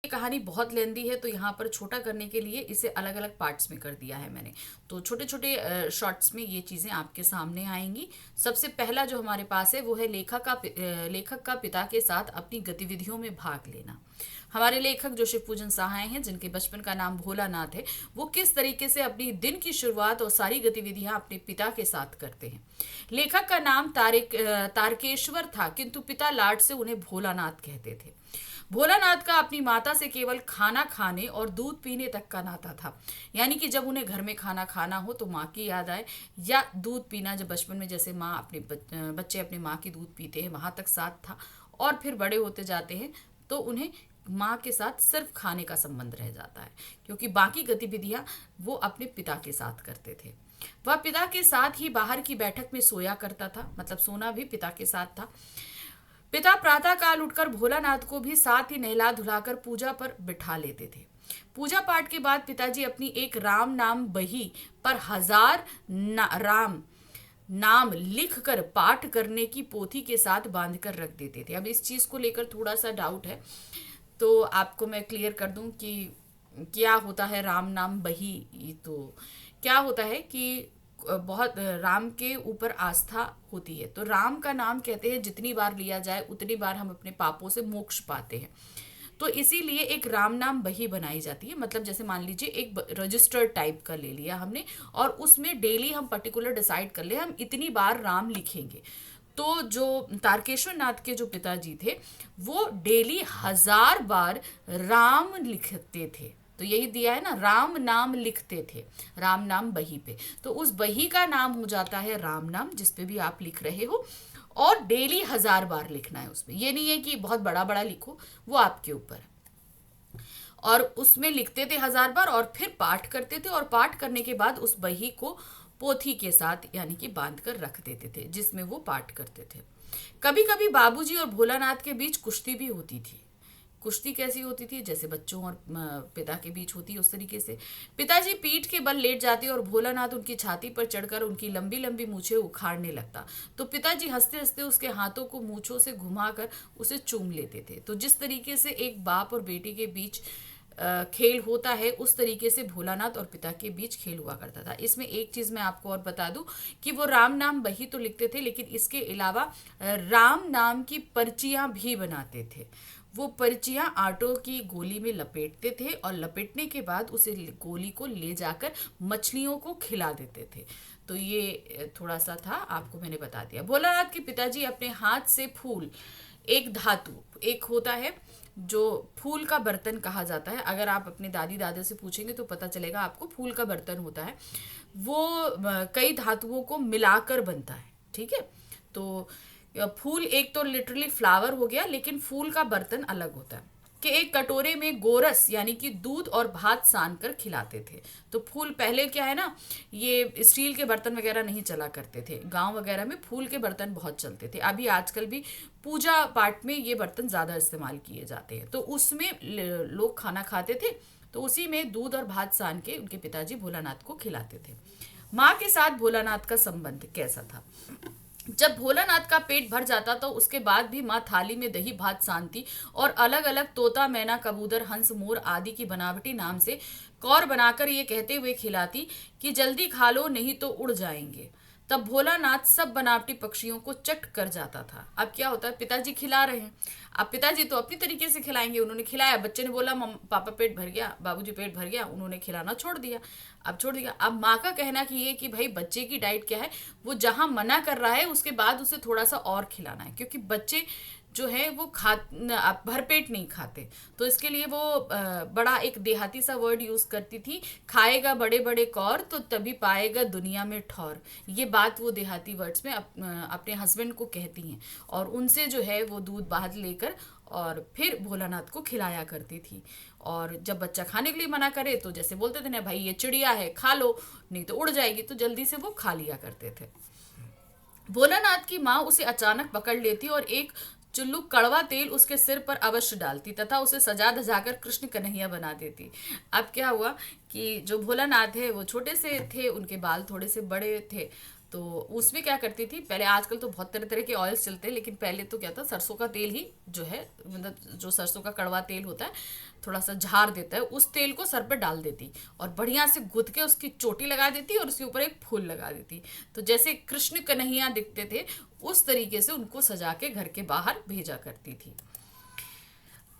ये कहानी बहुत लेंदी है, तो यहाँ पर छोटा करने के लिए इसे अलग अलग पार्ट्स में कर दिया है मैंने। तो छोटे छोटे शॉर्ट्स में ये चीज़ें आपके सामने आएंगी। सबसे पहला जो हमारे पास है वो है लेखक का पिता के साथ अपनी गतिविधियों में भाग लेना। हमारे लेखक जो शिव पूजन सहाय हैं, जिनके बचपन का नाम भोलानाथ है, वो किस तरीके से अपनी दिन की शुरुआत और सारी गतिविधियां अपने पिता के साथ करते हैं। लेखक का नाम तारकेश्वर था, किंतु पिता लाड से उन्हें भोलानाथ कहते थे। भोलानाथ का अपनी माता से केवल खाना खाने और दूध पीने तक का नाता था। यानी कि जब उन्हें घर में खाना खाना हो तो माँ की याद आए, या दूध पीना, जब बचपन में जैसे माँ अपने बच्चे अपने माँ की दूध पीते हैं, वहां तक साथ था। और फिर बड़े होते जाते हैं तो उन्हें माँ के साथ सिर्फ खाने का संबंध रह जाता है, क्योंकि बाकी गतिविधियां वो अपने पिता के साथ करते थे। वह पिता के साथ ही बाहर की बैठक में सोया करता था, मतलब सोना भी पिता के साथ था। पिता प्रातः काल उठकर भोलानाथ को भी साथ ही नहला धुलाकर पूजा पर बिठा लेते थे। पूजा पाठ के बाद पिताजी अपनी एक राम नाम बही पर राम नाम लिख कर पाठ करने की पोथी के साथ बांध कर रख देते थे। अब इस चीज को लेकर थोड़ा सा डाउट है, तो आपको मैं क्लियर कर दूं कि क्या होता है राम नाम बही। तो क्या होता है कि बहुत राम के ऊपर आस्था होती है, तो राम का नाम कहते हैं जितनी बार लिया जाए उतनी बार हम अपने पापों से मोक्ष पाते हैं। तो इसीलिए एक राम नाम बही बनाई जाती है, मतलब जैसे मान लीजिए एक रजिस्टर्ड टाइप का ले लिया हमने, और उसमें डेली हम पर्टिकुलर डिसाइड कर ले हम इतनी बार राम लिखेंगे। तो जो तारकेश्वर नाथ के जो पिताजी थे, वो डेली 1000 बार राम लिखते थे। तो यही दिया है ना, राम नाम लिखते थे, राम नाम बही पे। तो उस बही का नाम हो जाता है राम नाम, जिसपे भी आप लिख रहे हो, और डेली 1000 बार लिखना है उसमें। ये नहीं है कि बहुत बड़ा बड़ा लिखो, वो आपके ऊपर है। और उसमें लिखते थे 1000 बार और फिर पाठ करते थे, और पाठ करने के बाद उस बही को पोथी के साथ यानी कि बांध कर रख देते थे, जिसमें वो पाठ करते थे। कभी कभी बाबूजी और भोलानाथ के बीच कुश्ती भी होती थी। कुश्ती कैसी होती थी? जैसे बच्चों और पिता के बीच होती है, उस तरीके से। पिताजी पीठ के बल लेट जाते और भोलानाथ उनकी छाती पर चढ़कर उनकी लंबी लंबी मूछें उखाड़ने लगता। तो पिताजी हंसते हंसते उसके हाथों को मूछों से घुमाकर उसे चूम लेते थे। तो जिस तरीके से एक बाप और बेटी के बीच खेल होता है, उस तरीके से भोलानाथ और पिता के बीच खेल हुआ करता था। इसमें एक चीज मैं आपको और बता दूं कि वो राम नाम बही तो लिखते थे, लेकिन इसके अलावा राम नाम की पर्चियां भी बनाते थे। वो पर्चियां आटो की गोली में लपेटते थे, और लपेटने के बाद उसे गोली को ले जाकर मछलियों को खिला देते थे। तो ये थोड़ा सा था, आपको मैंने बता दिया। भोलानाथ के पिताजी अपने हाथ से फूल, एक धातु, एक होता है जो फूल का बर्तन कहा जाता है, अगर आप अपने दादी दादा से पूछेंगे तो पता चलेगा आपको, फूल का बर्तन होता है वो कई धातुओं को मिलाकर बनता है, ठीक है। तो फूल एक तो लिटरली फ्लावर हो गया, लेकिन फूल का बर्तन अलग होता है। कि एक कटोरे में गोरस यानी कि दूध और भात सान कर खिलाते थे। तो फूल पहले क्या है ना, ये स्टील के बर्तन वगैरह नहीं चला करते थे, गांव वगैरह में फूल के बर्तन बहुत चलते थे। अभी आजकल भी पूजा पाठ में ये बर्तन ज़्यादा इस्तेमाल किए जाते हैं। तो उसमें लोग खाना खाते थे, तो उसी में दूध और भात सान के उनके पिताजी भोलानाथ को खिलाते थे। माँ के साथ भोलानाथ का संबंध कैसा था? जब भोलानाथ का पेट भर जाता तो उसके बाद भी माँ थाली में दही भात सानती, और अलग अलग तोता, मैना, कबूतर, हंस, मोर आदि की बनावटी नाम से कौर बनाकर ये कहते हुए खिलाती कि जल्दी खा लो नहीं तो उड़ जाएंगे। तब भोलानाथ सब बनावटी पक्षियों को चट कर जाता था। अब क्या होता है, पिताजी खिला रहे हैं, अब पिताजी तो अपनी तरीके से खिलाएंगे। उन्होंने खिलाया, बच्चे ने बोला पापा पेट भर गया, बाबूजी पेट भर गया, उन्होंने खिलाना छोड़ दिया। अब छोड़ दिया। अब माँ का कहना कि ये कि भाई बच्चे की डाइट क्या है, वो जहाँ मना कर रहा है उसके बाद उसे थोड़ा सा और खिलाना है, क्योंकि बच्चे जो है वो भरपेट नहीं खाते। तो इसके लिए वो बड़ा एक देहाती सा वर्ड यूज करती थी, खाएगा बड़े बड़े कौर तो तभी पाएगा दुनिया में ठौर। ये बात वो देहाती वर्ड्स में अपने हस्बैंड को कहती हैं, और उनसे जो है वो दूध बाहर लेकर और फिर भोलानाथ को खिलाया करती थी। और जब बच्चा खाने के लिए मना करे तो जैसे बोलते थे ना, भाई ये चिड़िया है खा लो नहीं तो उड़ जाएगी, तो जल्दी से वो खा लिया करते थे। भोलानाथ की माँ उसे अचानक पकड़ लेती और एक चुल्लू कड़वा तेल उसके सिर पर अवश्य डालती तथा उसे सजा धजाकर कृष्ण कन्हैया बना देती। अब क्या हुआ कि जो भोलानाथ है वो छोटे से थे, उनके बाल थोड़े से बड़े थे, तो उसमें क्या करती थी पहले, आजकल तो बहुत तरह तरह के ऑयल्स चलते हैं, लेकिन पहले तो क्या था, सरसों का तेल ही जो है, मतलब जो सरसों का कड़वा तेल होता है, थोड़ा सा झाड़ देता है, उस तेल को सर पे डाल देती और बढ़िया से गुथ के उसकी चोटी लगा देती और उसके ऊपर एक फूल लगा देती। तो जैसे कृष्ण कन्हैया दिखते थे उस तरीके से उनको सजा के घर के बाहर भेजा करती थी।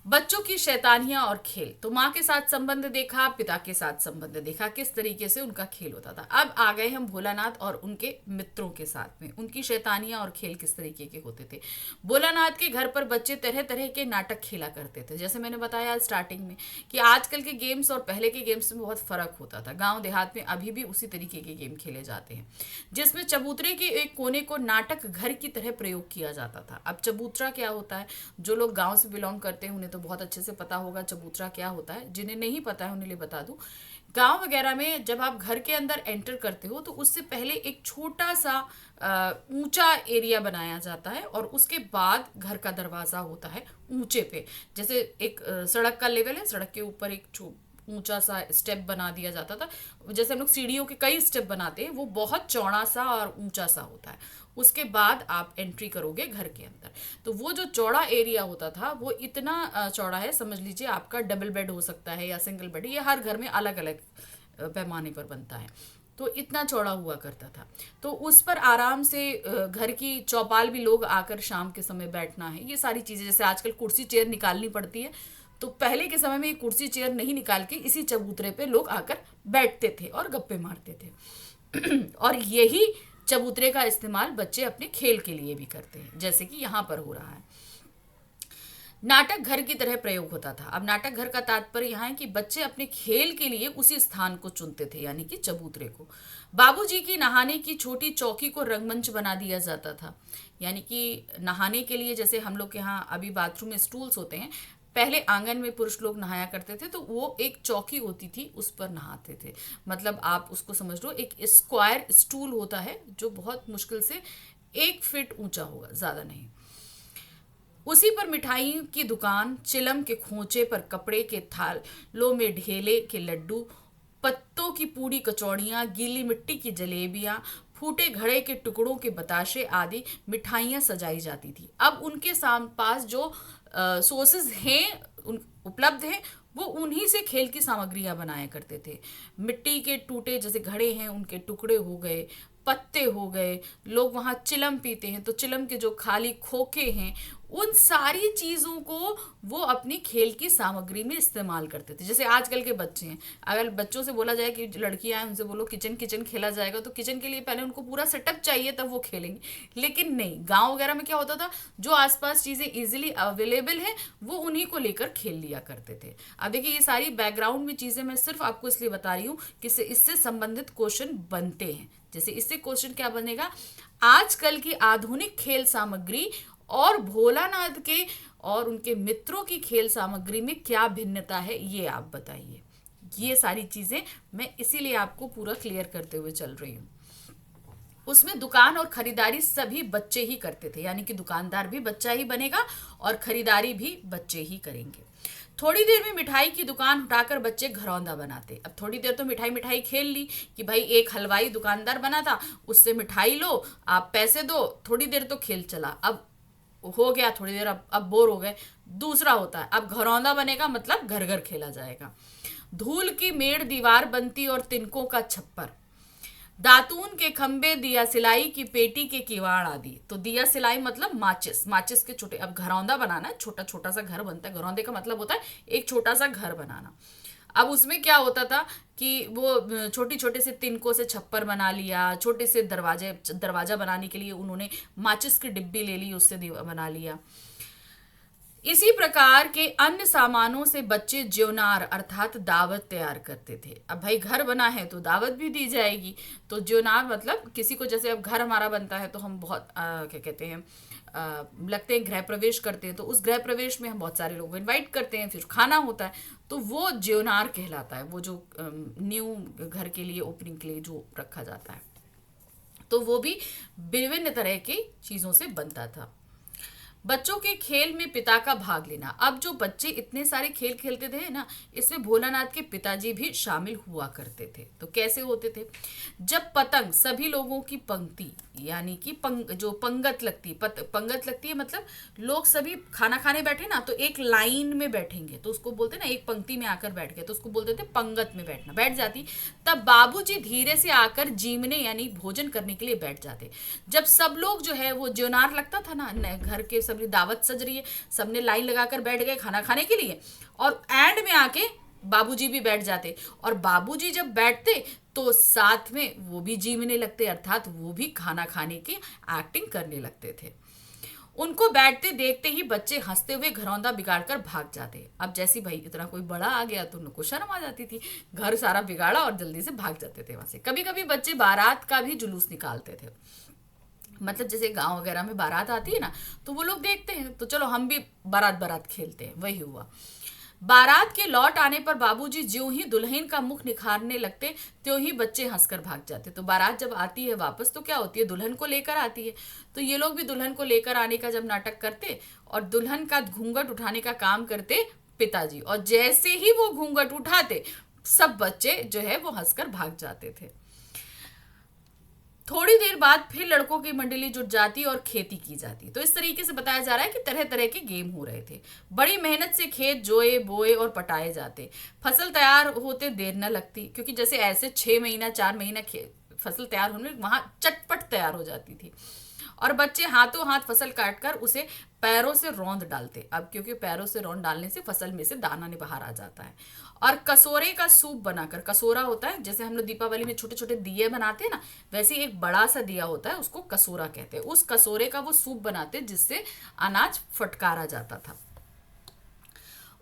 बच्चों की शैतानियां और खेल, तो माँ के साथ संबंध देखा, पिता के साथ संबंध देखा, किस तरीके से उनका खेल होता था। अब आ गए हम भोलानाथ और उनके मित्रों के साथ में, उनकी शैतानियां और खेल किस तरीके के होते थे। भोलानाथ के घर पर बच्चे तरह तरह के नाटक खेला करते थे। जैसे मैंने बताया स्टार्टिंग में कि आजकल के गेम्स और पहले के गेम्स में बहुत फर्क होता था। गाँव देहात में अभी भी उसी तरीके के गेम खेले जाते हैं, जिसमें चबूतरे के एक कोने को नाटक घर की तरह प्रयोग किया जाता था। अब चबूतरा क्या होता है, जो लोग गांव से बिलोंग करते हैं उन्हें तो बहुत अच्छे से पता होगा चबूतरा क्या होता है, जिन्हें नहीं पता है उन्हें लिए बता दूं। गांव वगैरह में जब आप घर के अंदर एंटर करते हो तो उससे पहले एक छोटा सा ऊंचा एरिया बनाया जाता है और उसके बाद घर का दरवाजा होता है ऊंचे पे। जैसे एक सड़क का लेवल है, सड़क के ऊपर एक ऊंचा सा स्टेप बना दिया जाता था, जैसे हम लोग सीढ़ियों के कई स्टेप बनाते हैं, वो बहुत चौड़ा सा और ऊंचा सा होता है। उसके बाद आप एंट्री करोगे घर के अंदर, तो वो जो चौड़ा एरिया होता था वो इतना चौड़ा है, समझ लीजिए आपका डबल बेड हो सकता है या सिंगल बेड, ये हर घर में अलग अलग पैमाने पर बनता है। तो इतना चौड़ा हुआ करता था, तो उस पर आराम से घर की चौपाल भी लोग आकर शाम के समय बैठना है, ये सारी चीज़ें। जैसे आजकल कुर्सी चेयर निकालनी पड़ती है, तो पहले के समय में ये कुर्सी चेयर नहीं निकाल के इसी चबूतरे पे लोग आकर बैठते थे और गप्पे मारते थे और यही चबूतरे का इस्तेमाल बच्चे अपने खेल के लिए भी करते हैं, जैसे कि यहाँ पर हो रहा है। नाटक घर की तरह प्रयोग होता था। अब नाटक घर का तात्पर्य यहाँ है कि बच्चे अपने खेल के लिए उसी स्थान को चुनते थे, यानी कि चबूतरे को। बाबूजी की नहाने की छोटी चौकी को रंगमंच बना दिया जाता था, यानी कि नहाने के लिए जैसे हम लोग के यहाँ अभी बाथरूम में स्टूल्स होते हैं, पहले आंगन में पुरुष लोग नहाया करते थे, तो वो एक चौकी होती थी, उस पर नहाते थे। मतलब आप उसको समझ लो, एक स्क्वायर स्टूल होता है जो बहुत मुश्किल से 1 फीट ऊंचा होगा, ज़्यादा नहीं। उसी पर मिठाई की दुकान, चिलम के खोचे पर कपड़े के थालों में ढेले के लड्डू, पत्तों की पूड़ी कचौड़ियाँ, गीली मिट्टी की जलेबियाँ, फूटे घड़े के टुकड़ों के बताशे आदि मिठाइयाँ सजाई जाती थी। अब उनके पास जो सोर्सेज हैं उपलब्ध हैं, वो उन्हीं से खेल की सामग्रियां बनाया करते थे। मिट्टी के टूटे जैसे घड़े हैं उनके टुकड़े हो गए, पत्ते हो गए, लोग वहाँ चिलम पीते हैं तो चिलम के जो खाली खोखे हैं, उन सारी चीज़ों को वो अपनी खेल की सामग्री में इस्तेमाल करते थे। जैसे आजकल के बच्चे हैं, अगर बच्चों से बोला जाए कि लड़कियां हैं उनसे बोलो किचन किचन खेला जाएगा, तो किचन के लिए पहले उनको पूरा सेटअप चाहिए तब वो खेलेंगे। लेकिन नहीं, गांव वगैरह में क्या होता था, जो आसपास चीज़ें इजीली अवेलेबल है वो उन्हीं को लेकर खेल लिया करते थे। अब देखिए ये सारी बैकग्राउंड में चीज़ें मैं सिर्फ आपको इसलिए बता रही हूँ कि इससे संबंधित क्वेश्चन बनते हैं। जैसे इससे क्वेश्चन क्या बनेगा, आजकल की आधुनिक खेल सामग्री और भोलानाथ के और उनके मित्रों की खेल सामग्री में क्या भिन्नता है, ये आप बताइए। ये सारी चीजें मैं इसीलिए आपको पूरा क्लियर करते हुए चल रही हूँ। उसमें दुकान और खरीदारी सभी बच्चे ही करते थे, यानी कि दुकानदार भी बच्चा ही बनेगा और खरीदारी भी बच्चे ही करेंगे। थोड़ी देर में मिठाई की दुकान उठाकर बच्चे घरौंदा बनाते। अब थोड़ी देर तो मिठाई मिठाई खेल ली कि भाई एक हलवाई दुकानदार बना था, उससे मिठाई लो, आप पैसे दो, थोड़ी देर तो खेल चला। अब हो गया थोड़ी देर, अब बोर हो गए, दूसरा होता है अब घरौंदा बनेगा, मतलब घर घर खेला जाएगा। धूल की मेड़ दीवार बनती और तिनकों का छप्पर, दातून के खंबे, दिया सिलाई की पेटी के किवाड़ आदि। तो दिया सिलाई मतलब माचिस, माचिस के छोटे, अब घरौंदा बनाना है, छोटा छोटा सा घर बनता है, घरौंदे का मतलब होता है एक छोटा सा घर बनाना। अब उसमें क्या होता था कि वो छोटी छोटे से तिनकों से छप्पर बना लिया, छोटे से दरवाजा बनाने के लिए उन्होंने माचिस की डिब्बी ले ली, उससे बना लिया। इसी प्रकार के अन्य सामानों से बच्चे ज्योनार अर्थात दावत तैयार करते थे। अब भाई घर बना है तो दावत भी दी जाएगी, तो ज्योनार मतलब किसी को, जैसे अब घर हमारा बनता है तो हम बहुत क्या कहते हैं, लगते हैं गृह प्रवेश करते हैं, तो उस गृह प्रवेश में हम बहुत सारे लोगों को इनवाइट करते हैं, फिर खाना होता है, तो वो ज्योनार कहलाता है, वो जो न्यू घर के लिए ओपनिंग के लिए जो रखा जाता है। तो वो भी विभिन्न तरह की चीज़ों से बनता था। बच्चों के खेल में पिता का भाग लेना। अब जो बच्चे इतने सारे खेल खेलते थे ना, इसमें भोलानाथ के पिताजी भी शामिल हुआ करते थे। तो कैसे होते थे? जब पतंग सभी लोगों की पंक्ति, यानी कि जो पंगत लगती है, पंगत लगती है मतलब लोग सभी खाना खाने बैठे ना, तो एक लाइन में बैठेंगे, तो उसको बोलते ना, एक पंक्ति में आकर बैठ गए तो उसको बोलते थे पंगत में बैठना, बैठ जाती। तब बाबूजी धीरे से आकर जीमने यानी भोजन करने के लिए बैठ जाते। जब सब लोग जो है वो ज्योनार लगता था ना, घर के सबने दावत सज रही है, सबने लाइन लगाकर बैठ गए खाना खाने के लिए, और एंड में आके बाबूजी भी बैठ जाते। और बाबूजी जब बैठते तो साथ में वो भी जीमने लगते, अर्थात वो भी खाना खाने की एक्टिंग करने लगते थे। उनको बैठते देखते ही बच्चे हंसते हुए घरौंदा बिगाड़कर भाग जाते। अब जैसी भाई इतना कोई बड़ा आ गया तो उनको शर्म आ जाती थी, घर सारा बिगाड़ा और जल्दी से भाग जाते थे वहां से। कभी कभी बच्चे बारात का भी जुलूस निकालते थे, मतलब जैसे गांव वगैरह में बारात आती है ना, तो वो लोग देखते हैं तो चलो हम भी बारात बारात खेलते हैं। वही हुआ। बारात के लौट आने पर बाबूजी ज्यों ही दुल्हन का मुख निखारने लगते, त्यों ही बच्चे हंसकर भाग जाते। तो बारात जब आती है वापस तो क्या होती है, दुल्हन को लेकर आती है। तो ये लोग भी दुल्हन को लेकर आने का जब नाटक करते और दुल्हन का घूंघट उठाने का काम करते पिताजी, और जैसे ही वो घूंघट उठाते सब बच्चे जो है वो हंसकर भाग जाते थे। थोड़ी देर बाद फिर लड़कों की मंडली जुट जाती और खेती की जाती। तो इस तरीके से बताया जा रहा है कि तरह तरह के गेम हो रहे थे। बड़ी मेहनत से खेत जोए बोए और पटाए जाते। फसल तैयार होते देर न लगती, क्योंकि जैसे ऐसे 6 महीना 4 महीना फसल तैयार होने में वहां चटपट तैयार हो जाती थी। और बच्चे हाथों हाथ फसल काटकर उसे पैरों से रौंद डालते। अब क्योंकि पैरों से रौंद डालने से फसल में से दाना बाहर आ जाता है। और कसोरे का सूप बनाकर, कसोरा होता है जैसे हम लोग दीपावली में छोटे छोटे दिए बनाते हैं ना, वैसे एक बड़ा सा दिया होता है, उसको कसोरा कहते हैं। उस कसोरे का वो सूप बनाते जिससे अनाज फटकारा जाता था।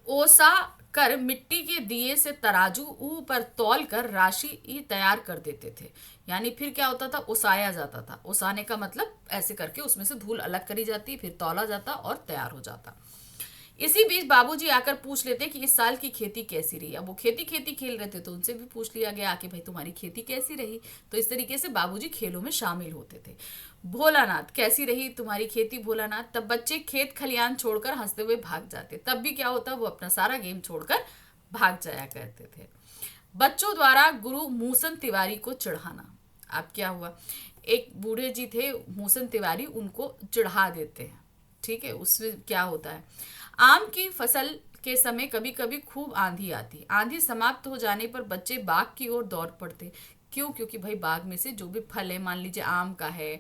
ओसा कर मिट्टी के दिए से तराजू ऊपर तौल कर राशि ही तैयार कर देते थे। यानी फिर क्या होता था, ओसाया जाता था। ओसाने का मतलब ऐसे करके उसमें से धूल अलग करी जाती, फिर तौला जाता और तैयार हो जाता। इसी बीच बाबूजी आकर पूछ लेते कि इस साल की खेती कैसी रही। अब वो खेती खेती खेल रहे थे तो उनसे भी पूछ लिया गया कि भाई तुम्हारी खेती कैसी रही। तो इस तरीके से बाबूजी खेलों में शामिल होते थे। भोलानाथ, कैसी रही तुम्हारी खेती भोलानाथ? तब बच्चे खेत खलियान छोड़कर हंसते हुए भाग जाते। तब भी क्या होता, वो अपना सारा गेम छोड़कर भाग जाया करते थे। बच्चों द्वारा गुरु मूसन तिवारी को चढ़ाना। अब क्या हुआ, एक बूढ़े जी थे मूसन तिवारी, उनको चढ़ा देते हैं। ठीक है, उसमें क्या होता है, आम की फसल के समय कभी कभी खूब आंधी आती। आंधी समाप्त हो जाने पर बच्चे बाग की ओर दौड़ पड़ते। क्यों? क्योंकि भाई बाग में से जो भी फल है, मान लीजिए आम का है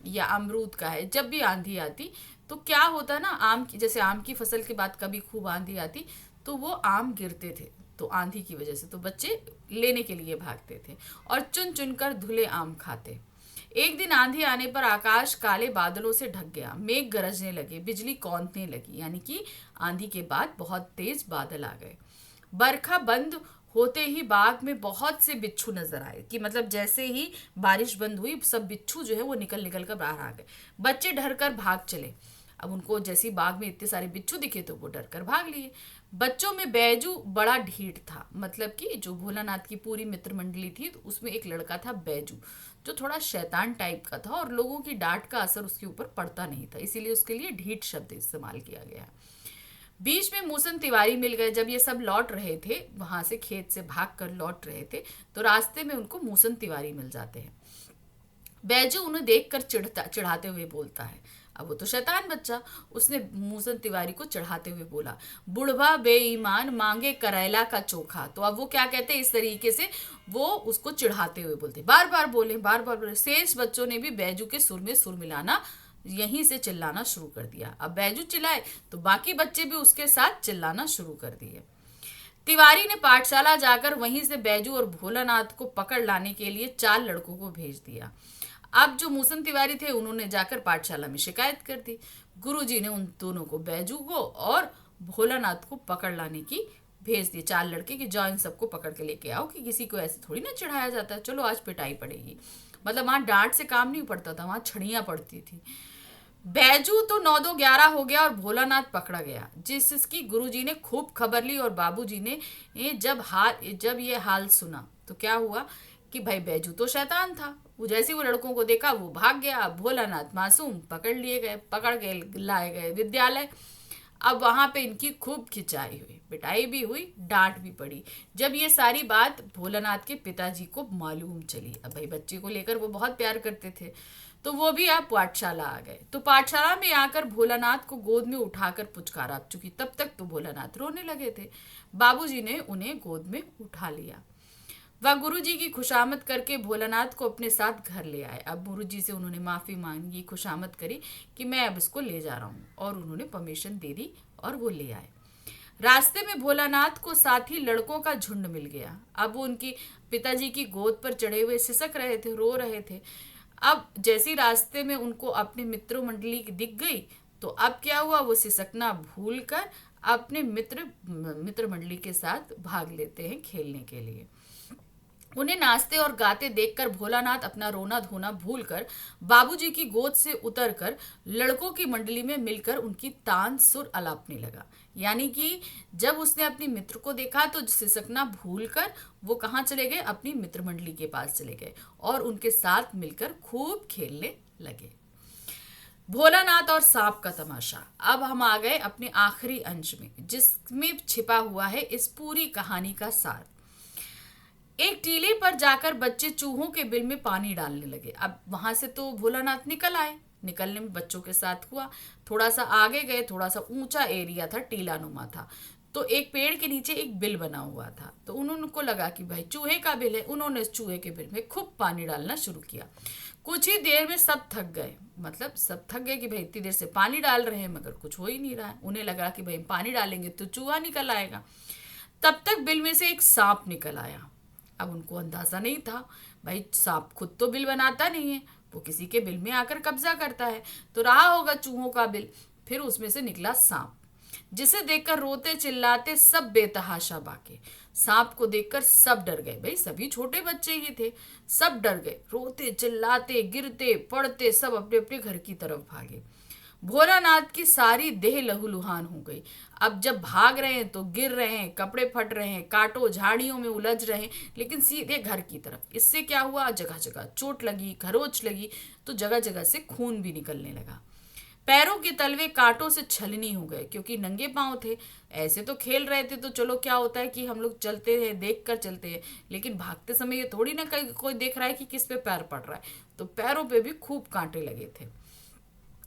या अमरूद का है, जब भी आंधी आती तो क्या होता ना, आम की जैसे आम की फसल के बाद कभी खूब आंधी आती तो वो आम गिरते थे, तो आंधी की वजह से तो बच्चे लेने के लिए भागते थे और चुन चुनकर धुले आम खाते। एक दिन आंधी आने पर आकाश काले बादलों से ढक गया। मेघ गरजने लगे, बिजली कौंधने लगी, यानी कि आंधी के बाद बहुत तेज बादल आ गए। बरखा बंद होते ही बाग में बहुत से बिच्छू नजर आए, कि मतलब जैसे ही बारिश बंद हुई सब बिच्छू जो है वो निकल निकल कर बाहर आ गए। बच्चे डर कर भाग चले। अब उनको जैसे बाग में इतने सारे बिच्छू दिखे तो वो डर कर भाग लिए। बच्चों में बैजू बड़ा ढीठ था, मतलब कि जो भोलानाथ की पूरी मित्र मंडली थी तो उसमें एक लड़का था बैजू, जो थोड़ा शैतान टाइप का था और लोगों की डांट का असर उसके ऊपर पड़ता नहीं था, इसीलिए उसके लिए ढीठ शब्द इस्तेमाल किया गया है। बीच में मूसन तिवारी मिल गए। जब ये सब लौट रहे थे, वहां से खेत से भाग कर लौट रहे थे, तो रास्ते में उनको मूसन तिवारी मिल जाते हैं। बैजू उन्हें देखकर चिढ़ाते हुए बोलता है। अब वो तो शैतान बच्चा, उसने मूसन तिवारी को चढ़ाते हुए बोला, बुढ़वा बेईमान मांगे करेला का चोखा। तो अब वो क्या कहते हैं, इस तरीके से वो उसको चिढ़ाते हुए बोलते, बार बार बोले, बार बार बोले। शेष बच्चों ने भी बैजू के सुर में सुर मिलाना, यहीं से चिल्लाना शुरू कर दिया। अब बैजू चिल्लाए तो बाकी बच्चे भी उसके साथ चिल्लाना शुरू कर दिए। तिवारी ने पाठशाला जाकर वहीं से बैजू और भोलानाथ को पकड़ लाने के लिए 4 लड़कों को भेज दिया। अब जो मूसन तिवारी थे उन्होंने जाकर पाठशाला में शिकायत कर दी। गुरुजी ने उन दोनों को, बैजू को और भोलानाथ को पकड़ लाने की भेज दी। 4 लड़के कि जाओ इन सबको पकड़ के लेके आओ, कि किसी को ऐसे थोड़ी ना चढ़ाया जाता है, चलो आज पिटाई पड़ेगी। मतलब वहां डांट से काम नहीं पड़ता था, वहां छड़ियां पड़ती थी। बैजू तो 9-2-11 हो गया और भोलानाथ पकड़ा गया, जिसकी गुरुजी ने खूब खबर ली। और बाबूजी ने जब ये हाल सुना तो क्या हुआ कि भाई बैजू तो शैतान था, वो जैसे वो लड़कों को देखा वो भाग गया। अब भोलानाथ मासूम पकड़ के लाए गए विद्यालय। अब वहां पे इनकी खूब खिंचाई हुई, पिटाई भी हुई, डांट भी पड़ी। जब ये सारी बात भोलानाथ के पिताजी को मालूम चली, अब भाई बच्चे को लेकर वो बहुत प्यार करते थे, तो वो भी आप पाठशाला आ गए। तो पाठशाला में आकर भोलानाथ को गोद में उठाकर पुचकारा, चूंकि तब तक तो भोलानाथ रोने लगे थे। बाबूजी ने उन्हें गोद में उठा लिया। वह गुरुजी की खुशामद करके भोलानाथ को अपने साथ घर ले आए। अब गुरुजी से उन्होंने माफी मांगी, खुशामद करी कि मैं अब इसको ले जा रहा हूँ, और उन्होंने परमिशन दे दी और वो ले आए। रास्ते में भोलानाथ को साथी लड़कों का झुंड मिल गया। अब वो उनकी पिताजी की गोद पर चढ़े हुए सिसक रहे थे, रो रहे थे। अब जैसी रास्ते में उनको अपने मित्रों मंडली दिख गई, तो अब क्या हुआ, वो सिसकना भूल कर अपने मित्र मंडली के साथ भाग लेते हैं खेलने के लिए। उन्हें नाचते और गाते देखकर भोलानाथ अपना रोना धोना भूलकर बाबूजी की गोद से उतरकर लड़कों की मंडली में मिलकर उनकी तान सुर अलापने लगा। यानी कि जब उसने अपनी मित्र को देखा तो सिसकना भूलकर वो कहाँ चले गए, अपनी मित्र मंडली के पास चले गए और उनके साथ मिलकर खूब खेलने लगे। भोलानाथ और सांप का तमाशा। अब हम आ गए अपने आखिरी अंश में, जिसमें छिपा हुआ है इस पूरी कहानी का सार। एक टीले पर जाकर बच्चे चूहों के बिल में पानी डालने लगे। अब वहां से तो भोलानाथ निकल आए। निकलने में बच्चों के साथ हुआ, थोड़ा सा आगे गए, थोड़ा सा ऊंचा एरिया था, टीला नुमा था, तो एक पेड़ के नीचे एक बिल बना हुआ था। तो उनको लगा कि भाई चूहे का बिल है। उन्होंने चूहे के बिल में खूब पानी डालना शुरू किया। कुछ ही देर में सब थक गए, मतलब सब थक गए कि भाई इतनी देर से पानी डाल रहे हैं मगर कुछ हो ही नहीं रहा है। उन्हें लगा कि भाई पानी डालेंगे तो चूहा निकल आएगा। तब तक बिल में से एक सांप निकल आया। अब उनको अंदाजा नहीं था, भाई सांप खुद तो बिल बनाता नहीं है, वो किसी के बिल में आकर कब्जा करता है, तो रहा होगा चूहों का बिल। फिर उसमें से निकला सांप, जिसे देखकर रोते चिल्लाते सब बेतहाशा भागे। सांप को देखकर सब डर गए, भाई सभी छोटे बच्चे ही थे, सब डर गए, रोते चिल्लाते गिरते पड़ते सब अपने अपने घर की तरफ भागे। भोलानाथ की सारी देह लहूलुहान हो गई। अब जब भाग रहे हैं तो गिर रहे हैं, कपड़े फट रहे हैं, कांटों झाड़ियों में उलझ रहे हैं, लेकिन सीधे घर की तरफ। इससे क्या हुआ, जगह जगह चोट लगी, खरोच लगी, तो जगह जगह से खून भी निकलने लगा। पैरों के तलवे कांटों से छलनी हो गए, क्योंकि नंगे पांव थे। ऐसे तो खेल रहे थे तो चलो क्या होता है कि हम लोग चलते हैं, देख कर चलते हैं, लेकिन भागते समय ये थोड़ी ना कोई देख रहा है कि किस पे पैर पड़ रहा है। तो पैरों पे भी खूब कांटे लगे थे।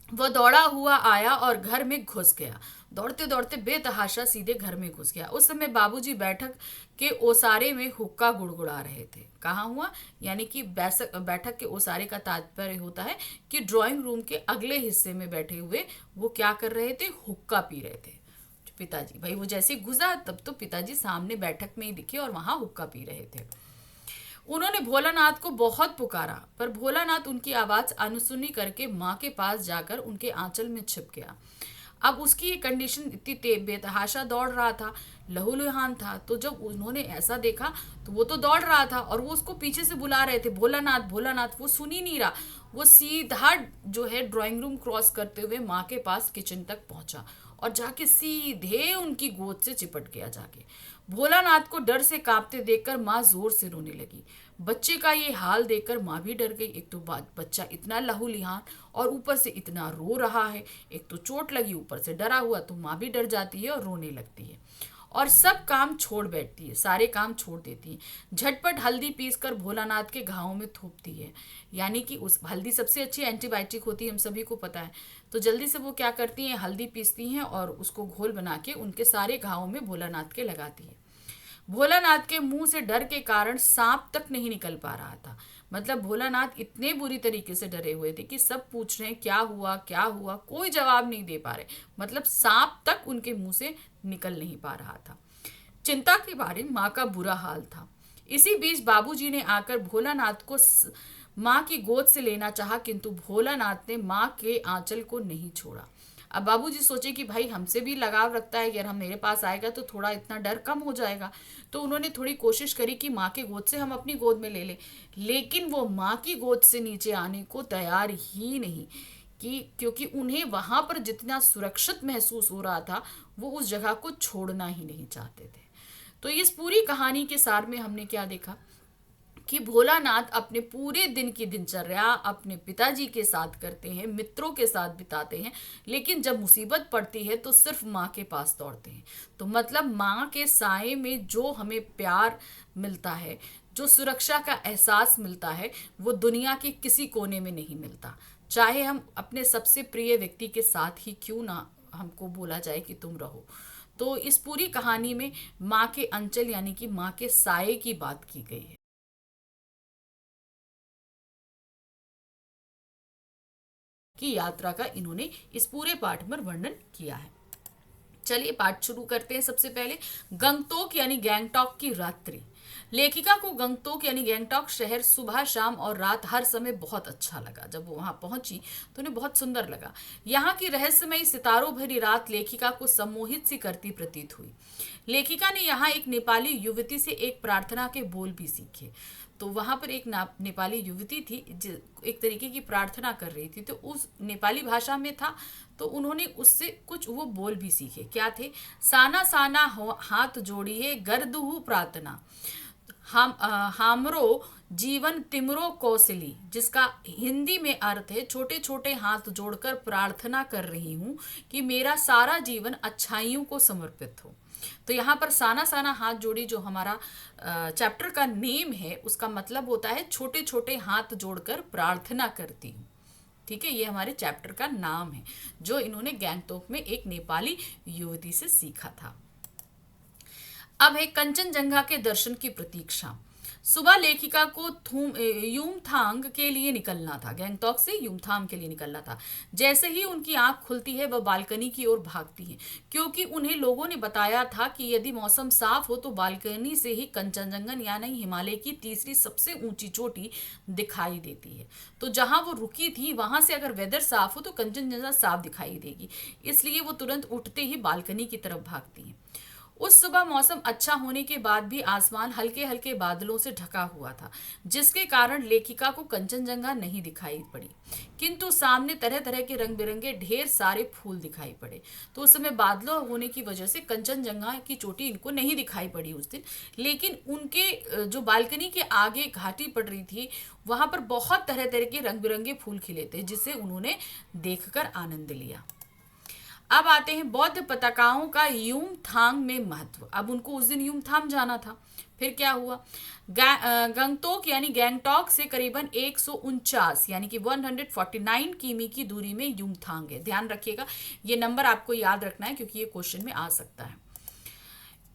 वह दौड़ा हुआ आया और घर में घुस गया। दौड़ते दौड़ते बेतहाशा सीधे घर में घुस गया। उस समय बाबूजी बैठक के ओसारे में हुक्का गुड़गुड़ा रहे थे। कहाँ हुआ, यानी कि बैठक के ओसारे का तात्पर्य होता है कि ड्राइंग रूम के अगले हिस्से में बैठे हुए वो क्या कर रहे थे, हुक्का पी रहे थे। पिताजी, भाई वो जैसे घुसा तब तो पिताजी सामने बैठक में ही दिखे और वहां हुक्का पी रहे थे। उन्होंने भोलानाथ को बहुत पुकारा, पर भोलानाथ उनकी आवाज अनसुनी करके माँ के पास जाकर उनके आंचल में छिप गया। अब उसकी ये कंडीशन इतनी बेतहाशा दौड़ रहा था, लहूलुहान था, तो जब उन्होंने ऐसा देखा तो वो तो दौड़ रहा था और वो उसको पीछे से बुला रहे थे, भोलानाथ भोलानाथ। वो सुन ही नहीं रहा, वो सीधा जो है ड्राइंग रूम क्रॉस करते हुए माँ के पास किचन तक पहुंचा और जाके सीधे उनकी गोद से चिपट गया जाके। भोलानाथ को डर से कांपते देखकर माँ जोर से रोने लगी। बच्चे का ये हाल देखकर माँ भी डर गई। एक तो बच्चा इतना लहूलुहान और ऊपर से इतना रो रहा है, एक तो चोट लगी ऊपर से डरा हुआ, तो माँ भी डर जाती है और रोने लगती है और सब काम छोड़ बैठती है, सारे काम छोड़ देती है। झटपट हल्दी पीसकर भोलानाथ के घावों में थोपती है, यानी कि उस हल्दी सबसे अच्छी एंटीबायोटिक होती है, हम सभी को पता है। तो जल्दी से वो क्या करती हैं, हल्दी पीसती हैं और उसको घोल बना के उनके सारे घावों में भोलानाथ के लगाती है। भोलानाथ के मुंह से डर के कारण सांप तक नहीं निकल पा रहा था। मतलब भोलानाथ इतने बुरी तरीके से डरे हुए थे कि सब पूछ रहे हैं क्या हुआ क्या हुआ, कोई जवाब नहीं दे पा रहे। मतलब सांप तक उनके मुंह से निकल नहीं पा रहा था। चिंता के बारे माँ का बुरा हाल था। इसी बीच बाबूजी ने आकर भोलानाथ को माँ की गोद से लेना चाहा, किंतु भोलानाथ ने माँ के आंचल को नहीं छोड़ा। अब बाबूजी सोचे कि भाई हमसे भी लगाव रखता है, अगर हम मेरे पास आएगा तो थोड़ा इतना डर कम हो जाएगा। तो उन्होंने थोड़ी कोशिश करी कि माँ के गोद से हम अपनी गोद में ले लें, लेकिन वो माँ की गोद से नीचे आने को तैयार ही नहीं, क्योंकि उन्हें वहां पर जितना सुरक्षित महसूस हो रहा था वो उस जगह को छोड़ना ही नहीं चाहते थे। तो इस पूरी कहानी के सार में हमने क्या देखा कि भोलानाथ अपने पूरे दिन की दिनचर्या अपने पिताजी के साथ करते हैं, मित्रों के साथ बिताते हैं, लेकिन जब मुसीबत पड़ती है तो सिर्फ माँ के पास दौड़ते हैं। तो मतलब माँ के साए में जो हमें प्यार मिलता है, जो सुरक्षा का एहसास मिलता है, वो दुनिया के किसी कोने में नहीं मिलता। चाहे हम अपने सबसे प्रिय व्यक्ति के साथ ही क्यों ना हमको बोला जाए कि तुम रहो। तो इस पूरी कहानी में माँ के अंचल यानी कि माँ के साए की बात की गई है, की यात्रा का इन्होंने इस पूरे पाठ में वर्णन किया है। चलिए पाठ शुरू करते हैं। सबसे पहले गंगटोक यानी गैंगटॉक की रात्रि। लेखिका को गंगटोक यानी गैंगटॉक शहर सुबह शाम और रात हर समय बहुत अच्छा लगा। जब वो वहां पहुंची तो उन्हें बहुत सुंदर लगा। यहाँ की रहस्यमयी सितारों भरी रात लेखिका को सम्मोहित सी करती प्रतीत हुई। लेखिका ने यहाँ एक नेपाली युवती से एक प्रार्थना के बोल भी सीखे। तो वहां पर एक नेपाली युवती थी एक तरीके की प्रार्थना कर रही थी, तो उस नेपाली भाषा में था, तो उन्होंने उससे कुछ वो बोल भी सीखे। क्या थे? साना साना हाथ जोड़िए गर्दहु प्रार्थना, हम हामरो जीवन तिमरो कौशली, जिसका हिंदी में अर्थ है छोटे छोटे हाथ जोड़कर प्रार्थना कर रही हूँ कि मेरा सारा जीवन अच्छाइयों को समर्पित हो। तो यहाँ पर साना साना हाथ जोड़ी जो हमारा चैप्टर का नेम है, उसका मतलब होता है छोटे छोटे हाथ जोड़कर प्रार्थना करती हूँ। ठीक है, ये हमारे चैप्टर का नाम है जो इन्होंने गैंगटोक में एक नेपाली युवती से सीखा था। अब है कंचनजंगा के दर्शन की प्रतीक्षा। सुबह लेखिका को यूमथांग के लिए निकलना था, गैंगटॉक से यूमथांग के लिए निकलना था। जैसे ही उनकी आंख खुलती है वह बालकनी की ओर भागती हैं, क्योंकि उन्हें लोगों ने बताया था कि यदि मौसम साफ हो तो बालकनी से ही कंचनजंगा यानी हिमालय की तीसरी सबसे ऊंची चोटी दिखाई देती है। तो जहां वो रुकी थी वहां से अगर वेदर साफ हो तो कंचनजंगा साफ दिखाई देगी, इसलिए वो तुरंत उठते ही बालकनी की तरफ भागती हैं। उस सुबह मौसम अच्छा होने के बाद भी आसमान हल्के हल्के बादलों से ढका हुआ था, जिसके कारण लेखिका को कंचनजंगा नहीं दिखाई पड़ी, किंतु सामने तरह तरह के रंग बिरंगे ढेर सारे फूल दिखाई पड़े। तो उस समय बादलों होने की वजह से कंचनजंगा की चोटी इनको नहीं दिखाई पड़ी उस दिन, लेकिन उनके जो बालकनी के आगे घाटी पड़ रही थी वहां पर बहुत तरह तरह के रंग बिरंगे फूल खिले थे, जिसे उन्होंने देखकर आनंद लिया। अब आते हैं बौद्ध पताकाओं का यूमथांग में महत्व। अब उनको उस दिन यूमथांग जाना था। फिर क्या हुआ? गंगटोक यानी गैंगटॉक से करीबन 149 यानी कि 149 किमी की दूरी में यूमथांग है। ध्यान रखिएगा, ये नंबर आपको याद रखना है क्योंकि ये क्वेश्चन में आ सकता है।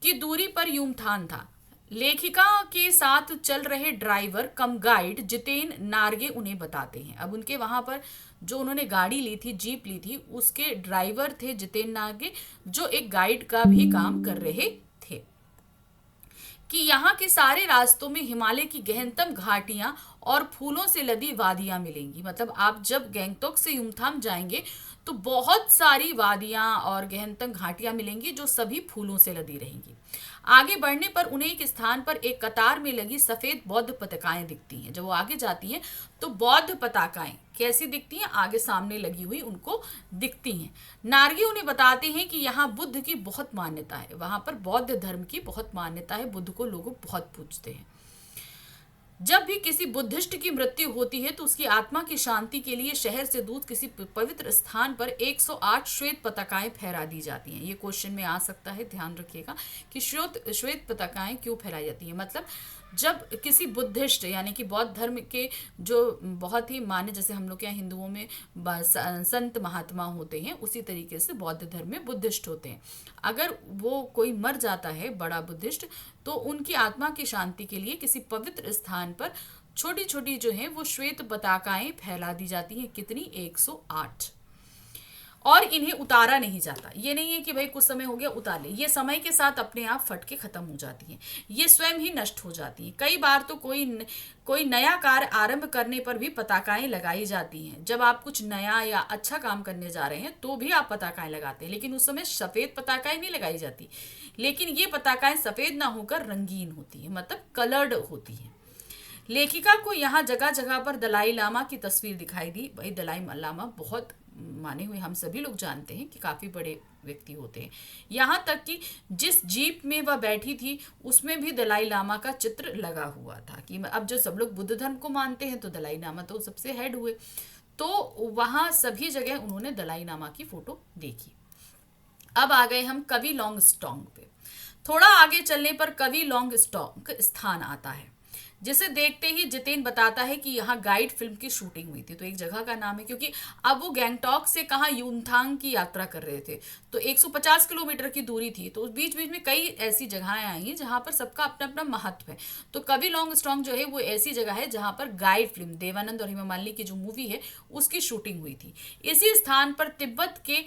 की दूरी पर यूमथांग था। लेखिका के साथ चल रहे ड्राइवर कम गाइड जितेन नार्गे उन्हें बताते हैं। अब उनके वहां पर जो उन्होंने गाड़ी ली थी, जीप ली थी, उसके ड्राइवर थे जितेन नार्गे, जो एक गाइड का भी काम कर रहे थे, कि यहाँ के सारे रास्तों में हिमालय की गहनतम घाटियां और फूलों से लदी वादियां मिलेंगी। मतलब आप जब गैंगटॉक से युमथांग जाएंगे तो बहुत सारी वादियां और गहनतम घाटियां मिलेंगी जो सभी फूलों से लदी रहेंगी। आगे बढ़ने पर उन्हें एक स्थान पर एक कतार में लगी सफेद बौद्ध पताकाएं दिखती हैं। जब वो आगे जाती हैं तो बौद्ध पताकाएं कैसी दिखती हैं? आगे सामने लगी हुई उनको दिखती हैं। नार्गी उन्हें बताते हैं कि यहाँ बुद्ध की बहुत मान्यता है, वहां पर बौद्ध धर्म की बहुत मान्यता है, बुद्ध को लोग बहुत पूजते हैं। जब भी किसी बुद्धिस्ट की मृत्यु होती है तो उसकी आत्मा की शांति के लिए शहर से दूर किसी पवित्र स्थान पर 108 श्वेत पताकाएं फहरा दी जाती हैं। ये क्वेश्चन में आ सकता है, ध्यान रखिएगा कि श्वेत पताकाएं क्यों फहराई जाती हैं। मतलब जब किसी बुद्धिस्ट यानी कि बौद्ध धर्म के जो बहुत ही मान्य, जैसे हम लोग के यहाँ हिंदुओं में संत महात्मा होते हैं, उसी तरीके से बौद्ध धर्म में बुद्धिस्ट होते हैं। अगर वो कोई मर जाता है बड़ा बुद्धिस्ट, तो उनकी आत्मा की शांति के लिए किसी पवित्र स्थान पर छोटी छोटी जो है वो श्वेत पताकाएं फैला दी जाती हैं। कितनी? 108। और इन्हें उतारा नहीं जाता। ये नहीं है कि भाई कुछ समय हो गया उतार ले, ये समय के साथ अपने आप फट के खत्म हो जाती हैं, ये स्वयं ही नष्ट हो जाती हैं। कई बार तो कोई नया कार्य आरंभ करने पर भी पताकाएं लगाई जाती हैं। जब आप कुछ नया या अच्छा काम करने जा रहे हैं तो भी आप पताकाएं लगाते हैं, लेकिन उस समय सफेद पताकाएं नहीं लगाई जाती, लेकिन ये पताकाएं सफेद ना होकर रंगीन होती है, मतलब कलर्ड होती है। लेखिका को यहाँ जगह जगह पर दलाई लामा की तस्वीर दिखाई दी। भाई दलाई लामा बहुत माने हुए हम सभी लोग जानते हैं कि काफ़ी बड़े व्यक्ति होते हैं। यहाँ तक कि जिस जीप में वह बैठी थी उसमें भी दलाई लामा का चित्र लगा हुआ था कि अब जो सब लोग बुद्ध धर्म को मानते हैं तो दलाई लामा तो सबसे हेड हुए, तो वहाँ सभी जगह उन्होंने दलाई लामा की फोटो देखी। अब आ गए हम कवि लॉन्ग स्टोंग पे। थोड़ा आगे चलने पर कवि लॉन्ग स्टोंग स्थान आता है, जिसे देखते ही जितेन बताता है कि यहाँ गाइड फिल्म की शूटिंग हुई थी। तो एक जगह का नाम है, क्योंकि अब वो गैंगटॉक से कहाँ यूनथांग की यात्रा कर रहे थे, तो 150 किलोमीटर की दूरी थी, तो उस बीच बीच में कई ऐसी जगहें आई जहाँ पर सबका अपना अपना महत्व है। तो कवि लॉन्ग स्टोंग जो है वो ऐसी जगह है जहाँ पर गाइड फिल्म देवानंद और हेमा मालिनी की जो मूवी है उसकी शूटिंग हुई थी। इसी स्थान पर तिब्बत के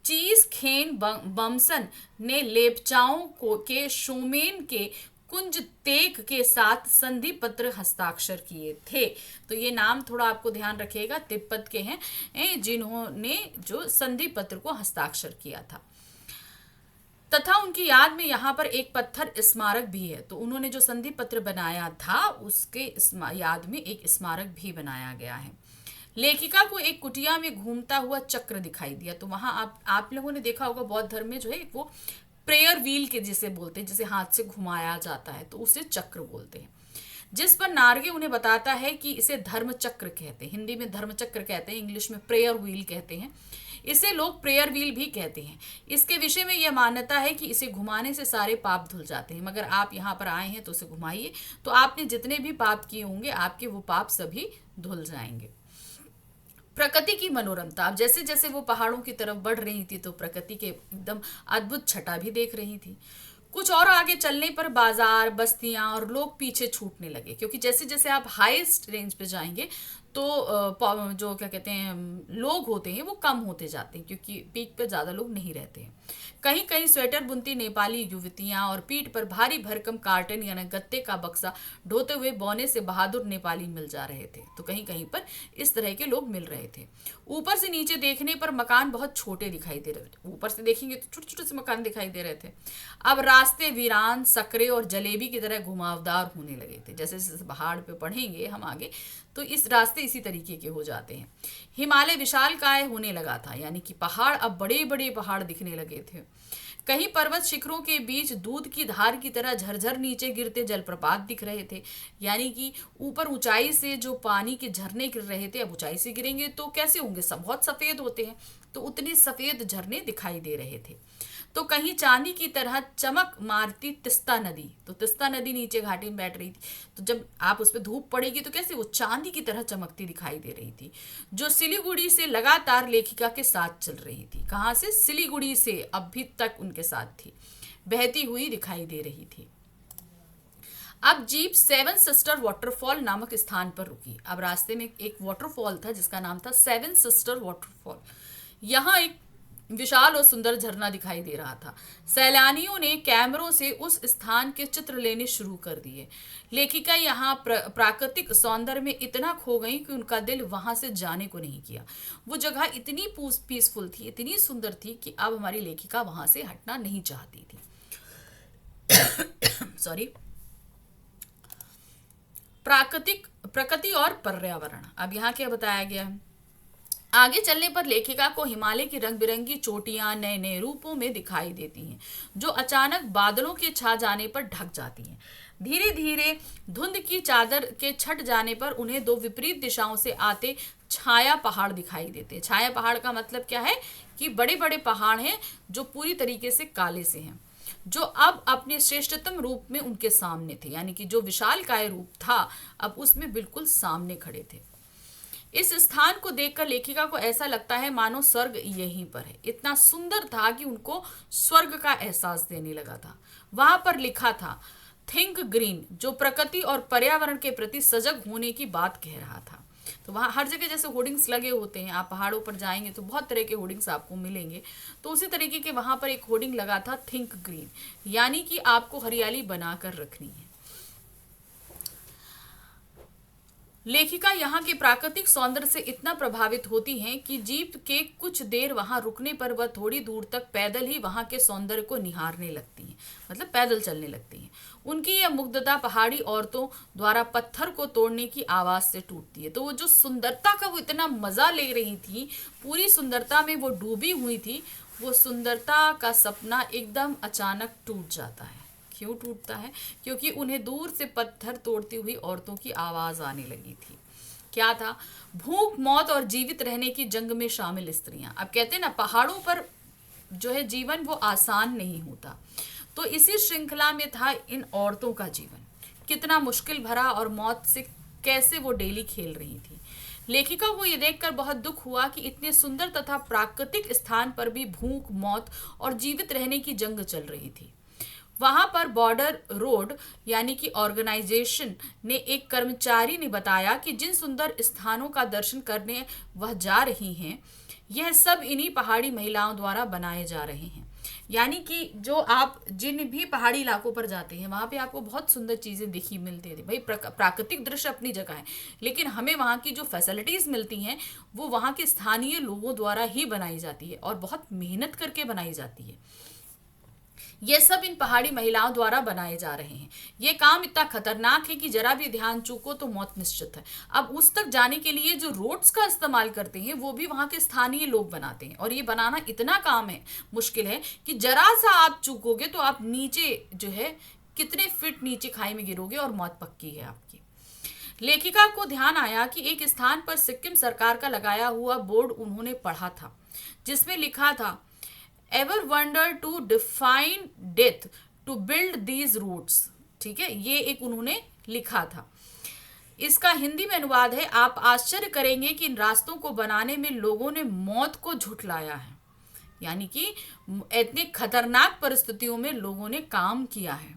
चीज खेन बमसन ने लेपचाओं को के शोमेन के कुंज तेग के साथ संधि पत्र हस्ताक्षर किए थे। तो ये नाम थोड़ा आपको ध्यान रखिएगा, तिब्बत के हैं जिन्होंने जो संधि पत्र को हस्ताक्षर किया था। तथा उनकी याद में यहाँ पर एक पत्थर स्मारक भी है। तो उन्होंने जो संधि पत्र बनाया था उसके याद में एक स्मारक भी बनाया गया है। लेखिका को एक कुटिया में घूमता हुआ चक्र दिखाई दिया। तो वहां आप लोगों ने देखा होगा बौद्ध धर्म में जो है वो प्रेयर व्हील के जिसे बोलते हैं, जिसे हाथ से घुमाया जाता है, तो उसे चक्र बोलते हैं। जिस पर नार्गे उन्हें बताता है कि इसे धर्म चक्र कहते हैं। हिंदी में धर्म चक्र कहते हैं, इंग्लिश में प्रेयर व्हील कहते हैं। इसे लोग प्रेयर व्हील भी कहते हैं। इसके विषय में यह मान्यता है कि इसे घुमाने से सारे पाप धुल जाते हैं। मगर आप यहाँ पर आए हैं तो उसे घुमाइए, तो आपने जितने भी पाप किए होंगे आपके वो पाप सभी धुल जाएंगे। प्रकृति की मनोरमता, अब जैसे जैसे वो पहाड़ों की तरफ बढ़ रही थी तो प्रकृति के एकदम अद्भुत छटा भी देख रही थी। कुछ और आगे चलने पर बाजार, बस्तियां और लोग पीछे छूटने लगे, क्योंकि जैसे जैसे आप हाईएस्ट रेंज पे जाएंगे तो जो क्या कहते हैं लोग होते हैं वो कम होते जाते हैं, क्योंकि पीक पे ज़्यादा लोग नहीं रहते हैं। कहीं कहीं स्वेटर बुनती नेपाली युवतियां और पीठ पर भारी भरकम कार्टन यानी गत्ते का बक्सा ढोते हुए बौने से बहादुर नेपाली मिल जा रहे थे। तो कहीं कहीं पर इस तरह के लोग मिल रहे थे। ऊपर से नीचे देखने पर मकान बहुत छोटे दिखाई दे रहे थे। ऊपर से देखेंगे तो छोटे छोटे से मकान दिखाई दे रहे थे। अब रास्ते वीरान, सकरे और जलेबी की तरह घुमावदार होने लगे थे। जैसे जैसे पहाड़ पे बढ़ेंगे हम आगे तो इस रास्ते इसी तरीके के हो जाते हैं। हिमालय विशालकाय होने लगा था, यानी कि पहाड़ अब बड़े बड़े पहाड़ दिखने लगे थे। कहीं पर्वत शिखरों के बीच दूध की धार की तरह झरझर नीचे गिरते जलप्रपात दिख रहे थे, यानी कि ऊपर ऊंचाई से जो पानी के झरने गिर रहे थे, अब ऊंचाई से गिरेंगे तो कैसे होंगे, सब बहुत सफेद होते हैं, तो उतने सफेद झरने दिखाई दे रहे थे। तो कहीं चांदी की तरह चमक मारती तिस्ता नदी, तो तिस्ता नदी नीचे घाटी में बैठ रही थी, तो जब आप उस पर धूप पड़ेगी तो कैसे वो चांदी की तरह चमकती दिखाई दे रही थी, जो सिलीगुड़ी से लगातार लेखिका के साथ चल रही थी। कहाँ से? सिलीगुड़ी से अभी तक उनके साथ थी, बहती हुई दिखाई दे रही थी। अब जीप सेवन सिस्टर वाटरफॉल नामक स्थान पर रुकी। अब रास्ते में एक वाटरफॉल था जिसका नाम था सेवन सिस्टर वाटरफॉल। यहाँ एक विशाल और सुंदर झरना दिखाई दे रहा था। सैलानियों ने कैमरों से उस स्थान के चित्र लेने शुरू कर दिए। लेखिका यहाँ प्राकृतिक सौंदर्य में इतना खो गई कि उनका दिल वहां से जाने को नहीं किया। वो जगह इतनी पीसफुल थी, इतनी सुंदर थी कि अब हमारी लेखिका वहां से हटना नहीं चाहती थी। सॉरी। प्रकृति और पर्यावरण, अब यहाँ क्या बताया गया है? आगे चलने पर लेखिका को हिमालय की रंग बिरंगी चोटियां नए नए रूपों में दिखाई देती हैं, जो अचानक बादलों के छा जाने पर ढक जाती हैं। धीरे धीरे धुंध की चादर के छट जाने पर उन्हें दो विपरीत दिशाओं से आते छाया पहाड़ दिखाई देते हैं। छाया पहाड़ का मतलब क्या है कि बड़े बड़े पहाड़ हैं जो पूरी तरीके से काले से हैं, जो अब अपने श्रेष्ठतम रूप में उनके सामने थे, यानी कि जो विशालकाय रूप था अब उसमें बिल्कुल सामने खड़े थे। इस स्थान को देखकर लेखिका को ऐसा लगता है मानो स्वर्ग यहीं पर है। इतना सुंदर था कि उनको स्वर्ग का एहसास देने लगा था। वहां पर लिखा था थिंक ग्रीन, जो प्रकृति और पर्यावरण के प्रति सजग होने की बात कह रहा था। तो वहाँ हर जगह जैसे होर्डिंग्स लगे होते हैं, आप पहाड़ों पर जाएंगे तो बहुत तरह के होर्डिंग्स आपको मिलेंगे, तो उसी तरीके के वहाँ पर एक होर्डिंग लगा था थिंक ग्रीन, यानी कि आपको हरियाली बनाकर रखनी है। लेखिका यहाँ के प्राकृतिक सौंदर्य से इतना प्रभावित होती हैं कि जीप के कुछ देर वहां रुकने पर वह थोड़ी दूर तक पैदल ही वहां के सौंदर्य को निहारने लगती हैं, मतलब पैदल चलने लगती हैं। उनकी यह मुग्धता पहाड़ी औरतों द्वारा पत्थर को तोड़ने की आवाज से टूटती है। तो वो जो सुंदरता का वो इतना मजा ले रही थी, पूरी सुंदरता में वो डूबी हुई थी, वो सुंदरता का सपना एकदम अचानक टूट जाता है। क्यों टूटता है? क्योंकि उन्हें दूर से पत्थर तोड़ती हुई औरतों की आवाज आने लगी थी। क्या था? भूख, मौत और जीवित रहने की जंग में शामिल स्त्रियां। अब कहते हैं ना, पहाड़ों पर जो है जीवन वो आसान नहीं होता। तो इसी श्रृंखला में था इन औरतों का जीवन, कितना मुश्किल भरा और मौत से कैसे वो डेली खेल रही थी। लेखिका को ये देखकर बहुत दुख हुआ कि इतने सुंदर तथा प्राकृतिक स्थान पर भी भूख, मौत और जीवित रहने की जंग चल रही थी। वहां पर बॉर्डर रोड यानी कि ऑर्गेनाइजेशन ने एक कर्मचारी ने बताया कि जिन सुंदर स्थानों का दर्शन करने वह जा रही हैं, यह सब इन्हीं पहाड़ी महिलाओं द्वारा बनाए जा रहे हैं। यानी कि जो आप जिन भी पहाड़ी इलाकों पर जाते हैं वहां पे आपको बहुत सुंदर चीजें दिखी मिलती है। भाई प्राकृतिक दृश्य अपनी जगह है, लेकिन हमें वहाँ की जो फैसिलिटीज मिलती हैं वो वहाँ के स्थानीय लोगों द्वारा ही बनाई जाती है और बहुत मेहनत करके बनाई जाती है। ये सब इन पहाड़ी महिलाओं द्वारा बनाए जा रहे हैं। ये काम इतना खतरनाक है कि जरा भी ध्यान चूको तो मौत निश्चित है। अब उस तक जाने के लिए जो रोड्स का इस्तेमाल करते हैं वो भी वहां के स्थानीय लोग बनाते हैं, और ये बनाना इतना काम है, मुश्किल है कि जरा सा आप चूकोगे तो आप नीचे जो है कितने फीट नीचे खाई में गिरोगे और मौत पक्की है आपकी। लेखिका को ध्यान आया कि एक स्थान पर सिक्किम सरकार का लगाया हुआ बोर्ड उन्होंने पढ़ा था, जिसमें लिखा था, ever wonder to define death to build these routes. ठीक है, ये एक उन्होंने लिखा था। इसका हिंदी में अनुवाद है, आप आश्चर्य करेंगे कि इन रास्तों को बनाने में लोगों ने मौत को झुठलाया है। यानी कि इतने खतरनाक परिस्थितियों में लोगों ने काम किया है।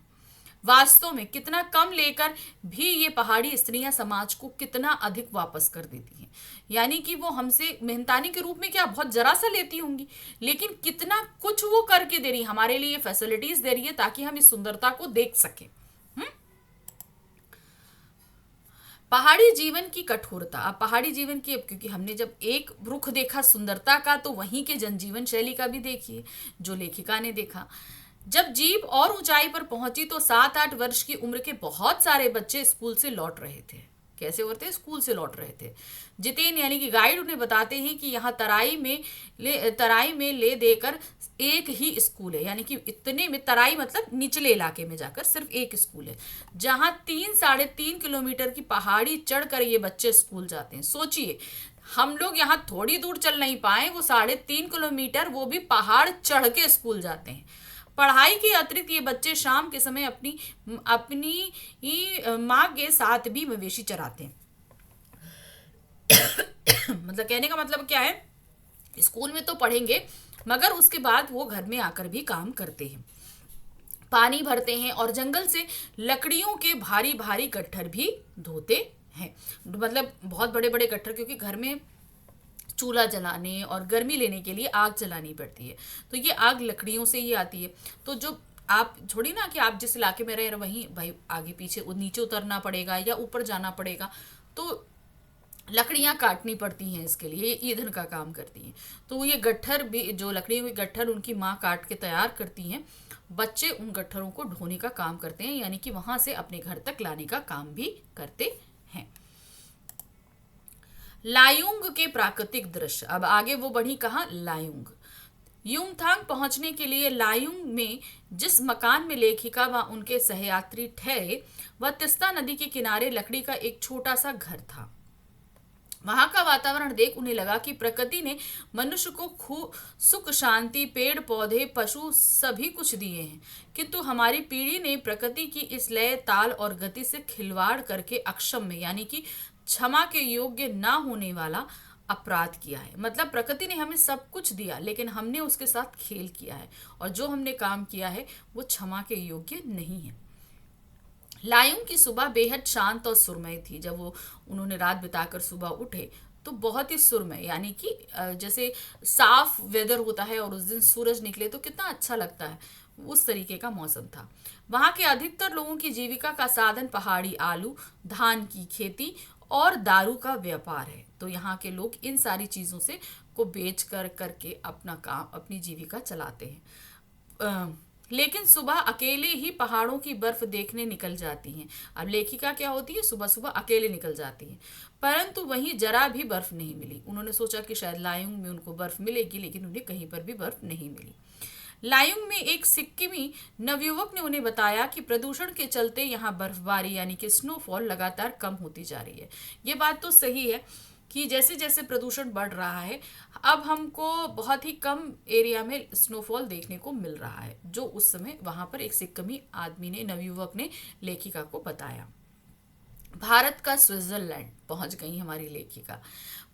वास्तव में कितना कम लेकर भी ये पहाड़ी स्त्रियां समाज को कितना अधिक वापस कर देती हैं। यानी कि वो हमसे मेहनतानी के रूप में क्या बहुत जरा सा लेती होंगी, लेकिन कितना कुछ वो करके दे रही, हमारे लिए फैसिलिटीज दे रही है ताकि हम इस सुंदरता को देख सकें। पहाड़ी जीवन की कठोरता। अब पहाड़ी जीवन की, क्योंकि हमने जब एक रुख देखा सुंदरता का, तो वहीं के जनजीवन शैली का भी देखिए जो लेखिका ने देखा। जब जीप और ऊंचाई पर पहुंची तो 7-8 वर्ष की उम्र के बहुत सारे बच्चे स्कूल से लौट रहे थे। कैसे होते हैं? स्कूल से लौट रहे थे। जितेन यानी कि गाइड उन्हें बताते हैं कि यहाँ तराई में ले देकर एक ही स्कूल है। यानी कि इतने में, तराई मतलब निचले इलाके में जाकर सिर्फ एक स्कूल है, जहाँ 3-3.5 किलोमीटर की पहाड़ी चढ़कर ये बच्चे स्कूल जाते हैं। सोचिए, हम लोग यहाँ थोड़ी दूर चल नहीं पाए, वो 3.5 किलोमीटर, वो भी पहाड़ चढ़ के स्कूल जाते हैं। पढ़ाई के अतिरिक्त ये बच्चे शाम के समय अपनी माँ के साथ भी मवेशी चराते हैं। मतलब कहने का मतलब क्या है, स्कूल में तो पढ़ेंगे मगर उसके बाद वो घर में आकर भी काम करते हैं, पानी भरते हैं और जंगल से लकड़ियों के भारी भारी गट्ठर भी धोते हैं। मतलब बहुत बड़े बड़े गट्ठर, क्योंकि घर में चूल्हा जलाने और गर्मी लेने के लिए आग जलानी पड़ती है, तो ये आग लकड़ियों से ही आती है। तो जो आप छोड़ी ना कि आप जिस इलाके में रह रहे वहीं भाई आगे पीछे नीचे उतरना पड़ेगा या ऊपर जाना पड़ेगा, तो लकड़ियाँ काटनी पड़ती हैं, इसके लिए ईंधन का काम करती हैं। तो ये गट्ठर भी, जो लकड़ियों के गट्ठर उनकी माँ काट के तैयार करती हैं, बच्चे उन गट्ठरों को ढोने का काम करते हैं, यानी कि वहाँ से अपने घर तक लाने का काम भी करते हैं। लायुंग के प्राकृतिक दृश्य। अब आगे वो बढ़ी कहाँ? लायुंग। युमथांग पहुंचने के लिए लायुंग में जिस मकान में लेखिका व उनके सहयात्री ठहरे, वह तिस्ता नदी के किनारे लकड़ी का एक छोटा सा घर था। वहां का वातावरण देख उन्हें लगा कि प्रकृति ने मनुष्य को सुख, शांति, पेड़ पौधे, पशु सभी कुछ दिए हैं, किंतु हमारी पीढ़ी ने प्रकृति की इस लय, ताल और गति से खिलवाड़ करके अक्षम्य यानी कि क्षमा के योग्य ना होने वाला अपराध किया है। मतलब प्रकृति ने हमें सब कुछ दिया, लेकिन हमने उसके साथ खेल किया है, और जो हमने काम किया है वो क्षमा के योग्य नहीं है। लायुंग की सुबह बेहद शांत और सुरमई थी। जब वो उन्होंने रात बिताकर सुबह उठे तो बहुत ही सुरमई, यानी कि जैसे साफ वेदर होता है और उस दिन सूरज निकले तो कितना अच्छा लगता है, उस तरीके का मौसम था। वहाँ के अधिकतर लोगों की जीविका का साधन पहाड़ी आलू, धान की खेती और दारू का व्यापार है। तो यहाँ के लोग इन सारी चीज़ों से को बेच कर करके अपना काम, अपनी जीविका चलाते हैं। लेकिन सुबह अकेले ही पहाड़ों की बर्फ देखने निकल जाती हैं। अब लेखिका क्या होती है, सुबह सुबह अकेले निकल जाती हैं, परंतु वहीं जरा भी बर्फ नहीं मिली। उन्होंने सोचा कि शायद लायुंग में उनको बर्फ मिलेगी, लेकिन उन्हें कहीं पर भी बर्फ नहीं मिली। लायुंग में एक सिक्किमी नवयुवक ने उन्हें बताया कि प्रदूषण के चलते यहाँ बर्फबारी यानी कि स्नोफॉल लगातार कम होती जा रही है। ये बात तो सही है कि जैसे जैसे प्रदूषण बढ़ रहा है, अब हमको बहुत ही कम एरिया में स्नोफॉल देखने को मिल रहा है, जो उस समय वहां पर एक सिक्किमी आदमी ने, नवयुवक ने लेखिका को बताया। भारत का स्विट्जरलैंड पहुंच गई हमारी लेखिका।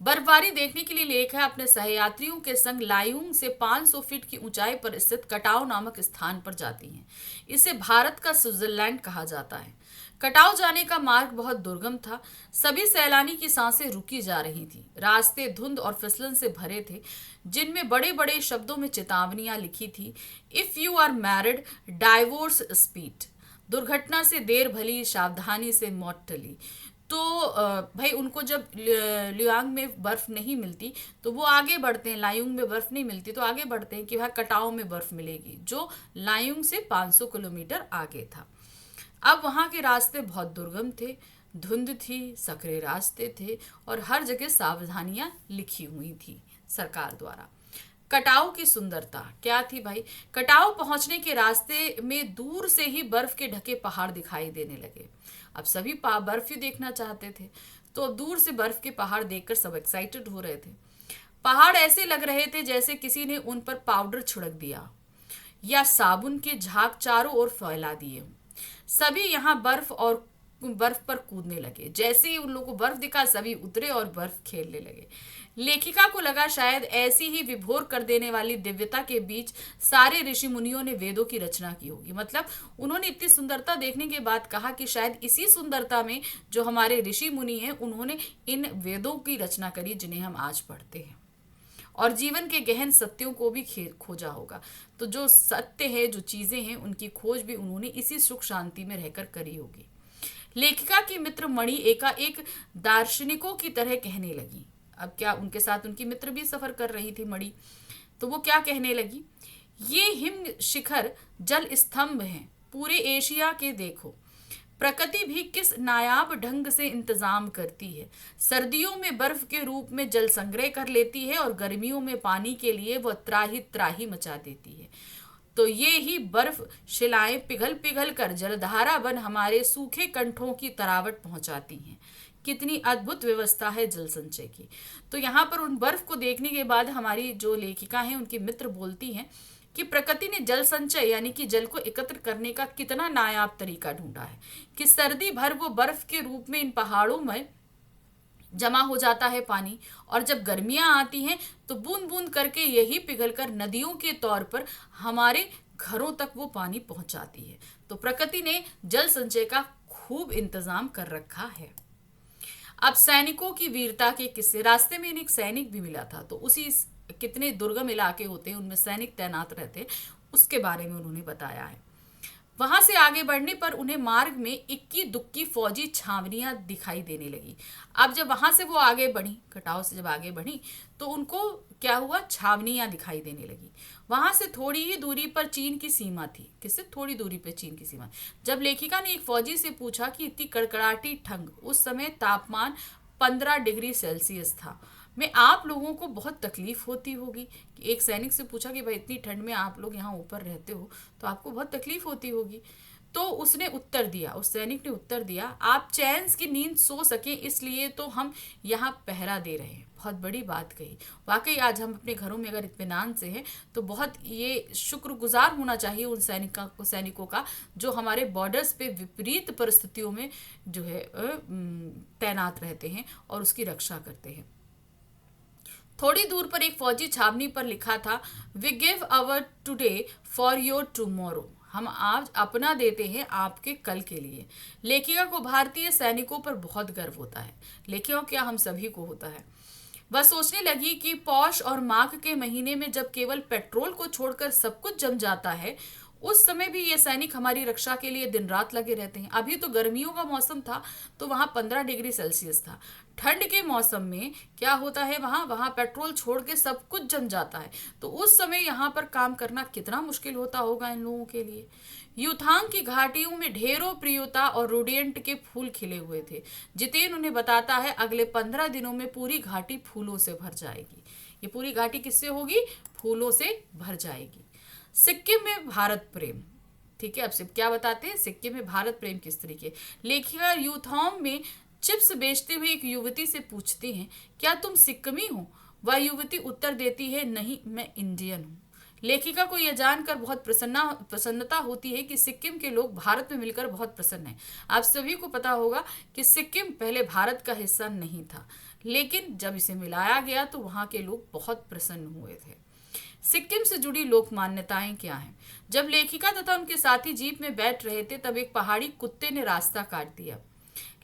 बर्फबारी देखने के लिए लेखिका अपने सहयात्रियों के संग लायुंग से 500 फीट की ऊंचाई पर स्थित कटाव नामक स्थान पर जाती हैं। इसे भारत का स्विट्जरलैंड कहा जाता है। कटाव जाने का मार्ग बहुत दुर्गम था। सभी सैलानी की सांसें रुकी जा रही थी। रास्ते धुंध और फिसलन से भरे थे, जिनमें बड़े बड़े शब्दों में चेतावनियां लिखी थी। If you are married, divorce speed. दुर्घटना से देर भली, सावधानी से मौत टली। तो भाई उनको जब लियांग में बर्फ नहीं मिलती तो वो आगे बढ़ते हैं, लायुंग में बर्फ नहीं मिलती तो आगे बढ़ते हैं कि वहाँ कटाव में बर्फ मिलेगी, जो लायुंग से 500 किलोमीटर आगे था। अब वहाँ के रास्ते बहुत दुर्गम थे, धुंध थी, सकरे रास्ते थे और हर जगह सावधानियां लिखी हुई थी सरकार द्वारा। कटाव की सुंदरता क्या थी भाई? कटाव पहुंचने के रास्ते में दूर से ही बर्फ के ढके पहाड़ दिखाई देने लगे। अब सभी बर्फ ही देखना चाहते थे, तो अब दूर से बर्फ के पहाड़ देखकर सब एक्साइटेड हो रहे थे। पहाड़ ऐसे लग रहे थे जैसे किसी ने उन पर पाउडर छिड़क दिया या साबुन के झाग चारों ओर फैला दिए। सभी यहाँ बर्फ पर कूदने लगे। जैसे ही उन लोगों को बर्फ दिखा, सभी उतरे और बर्फ खेलने लगे। लेखिका को लगा शायद ऐसी ही विभोर कर देने वाली दिव्यता के बीच सारे ऋषि मुनियों ने वेदों की रचना की होगी। मतलब उन्होंने इतनी सुंदरता देखने के बाद कहा कि शायद इसी सुंदरता में जो हमारे ऋषि मुनि हैं, उन्होंने इन वेदों की रचना करी जिन्हें हम आज पढ़ते हैं, और जीवन के गहन सत्यों को भी खोजा होगा। तो जो सत्य है, जो चीजें हैं, उनकी खोज भी उन्होंने इसी सुख शांति में रहकर करी होगी। लेखिका की मित्र मणि एकाएक दार्शनिकों की तरह कहने लगी। अब क्या उनके साथ उनकी मित्र भी सफर कर रही थी मणि, तो वो क्या कहने लगी? ये हिम शिखर जल स्तंभ हैं पूरे एशिया के, देखो प्रकृति भी किस नायाब ढंग से इंतजाम करती है। सर्दियों में बर्फ के रूप में जल संग्रह कर लेती है और गर्मियों में पानी के लिए वह त्राही त्राही मचा देती है। तो ये ही बर्फ शिलाएं पिघल पिघल कर जलधारा बन हमारे सूखे कंठों की तरावट पहुंचाती हैं। कितनी अद्भुत व्यवस्था है जल संचय की। तो यहाँ पर उन बर्फ को देखने के बाद हमारी जो लेखिका हैं, उनकी मित्र बोलती हैं कि प्रकृति ने जल संचय यानी कि जल को एकत्र करने का कितना नायाब तरीका ढूंढा है कि सर्दी भर वो बर्फ के रूप में इन पहाड़ों में जमा हो जाता है पानी, और जब गर्मियां आती हैं तो बूंद बूंद करके यही पिघलकर नदियों के तौर पर हमारे घरों तक वो पानी पहुंचाती है। तो प्रकृति ने जल संचय का खूब इंतजाम कर रखा है। अब सैनिकों की वीरता के किस्से। रास्ते में एक सैनिक भी मिला था, तो उसी कितने दुर्गम इलाके होते हैं उनमें सैनिक तैनात रहते हैं, उसके बारे में उन्होंने बताया है। वहां से आगे बढ़ने पर उन्हें मार्ग में इक्की दुक्की फौजी छावनियां दिखाई देने लगी। अब जब वहां से वो आगे बढ़ी, कटाव से जब आगे बढ़ी, तो उनको क्या हुआ, छावनियां दिखाई देने लगी। वहां से थोड़ी ही दूरी पर चीन की सीमा थी। किससे थोड़ी दूरी पर चीन की सीमा। जब लेखिका ने एक फौजी से पूछा कि इतनी कड़कड़ाटी ठंड, उस समय तापमान 15 डिग्री सेल्सियस था, में आप लोगों को बहुत तकलीफ होती होगी। एक सैनिक से पूछा कि भाई इतनी ठंड में आप लोग यहाँ ऊपर रहते हो तो आपको बहुत तकलीफ होती होगी। तो उसने उत्तर दिया, उस सैनिक ने उत्तर दिया, आप चैन की नींद सो सके इसलिए तो हम यहाँ पहरा दे रहे हैं। बहुत बड़ी बात कही। वाकई आज हम अपने घरों में अगर इत्मीनान से हैं तो बहुत ये शुक्रगुजार होना चाहिए उन सैनिकों का जो हमारे बॉर्डर्स पे विपरीत परिस्थितियों में जो है तैनात रहते हैं और उसकी रक्षा करते हैं। थोड़ी दूर पर एक फौजी छावनी पर लिखा था, we give our today for your tomorrow. हम आज अपना देते हैं आपके कल के लिए। लेखिका को भारतीय सैनिकों पर बहुत गर्व होता है। लेखिका क्या, हम सभी को होता है। वह सोचने लगी कि पौष और माघ के महीने में जब केवल पेट्रोल को छोड़कर सब कुछ जम जाता है, उस समय भी ये सैनिक हमारी रक्षा के लिए दिन रात लगे रहते हैं। अभी तो गर्मियों का मौसम था तो वहाँ 15 डिग्री सेल्सियस था। ठंड के मौसम में क्या होता है, वहाँ वहाँ पेट्रोल छोड़ के सब कुछ जम जाता है। तो उस समय यहाँ पर काम करना कितना मुश्किल होता होगा इन लोगों के लिए। यूथांग की घाटियों में ढेरों प्रियोता और रोडियंट के फूल खिले हुए थे। जितेन उन्हें बताता है अगले 15 दिनों में पूरी घाटी फूलों से भर जाएगी। ये पूरी घाटी किससे होगी? फूलों से भर जाएगी। सिक्किम में भारत प्रेम। ठीक है, अब सिर्फ क्या बताते हैं सिक्किम में भारत प्रेम किस तरीके। लेखिका यूथॉम में चिप्स बेचते हुए एक युवती से पूछती हैं, क्या तुम सिक्किमी हो? वह युवती उत्तर देती है, नहीं, मैं इंडियन हूँ। लेखिका को यह जानकर बहुत प्रसन्नता होती है कि सिक्किम के लोग भारत में मिलकर बहुत प्रसन्न हैं। आप सभी को पता होगा कि सिक्किम पहले भारत का हिस्सा नहीं था, लेकिन जब इसे मिलाया गया तो वहाँ के लोग बहुत प्रसन्न हुए थे। सिक्किम से जुड़ी लोक मान्यताएं क्या हैं? जब लेखिका तथा उनके साथी जीप में बैठ रहे थे तब एक पहाड़ी कुत्ते ने रास्ता काट दिया।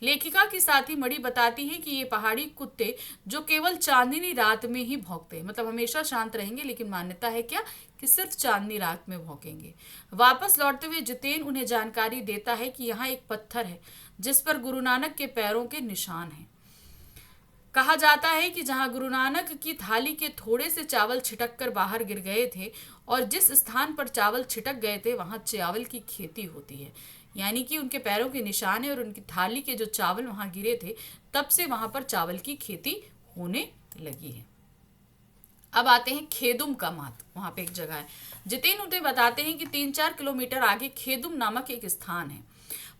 लेखिका की साथी मणि बताती है कि ये पहाड़ी कुत्ते जो केवल चांदनी रात में ही भौंकते हैं, मतलब हमेशा शांत रहेंगे, लेकिन मान्यता है क्या कि सिर्फ चांदनी रात में भौंकेंगे। वापस लौटते हुए जितेन उन्हें जानकारी देता है कि यहाँ एक पत्थर है जिस पर गुरु नानक के पैरों के निशान हैं। कहा जाता है कि जहां गुरु नानक की थाली के थोड़े से चावल छिटक कर बाहर गिर गए थे और जिस स्थान पर चावल छिटक गए थे वहां चावल की खेती होती है। यानी कि उनके पैरों के निशान है और उनकी थाली के जो चावल वहां गिरे थे तब से वहां पर चावल की खेती होने लगी है। अब आते हैं खेदुम का महत्व। वहां पे एक जगह है, जितेन उन्हें बताते हैं कि 3-4 किलोमीटर आगे खेदुम नामक एक स्थान है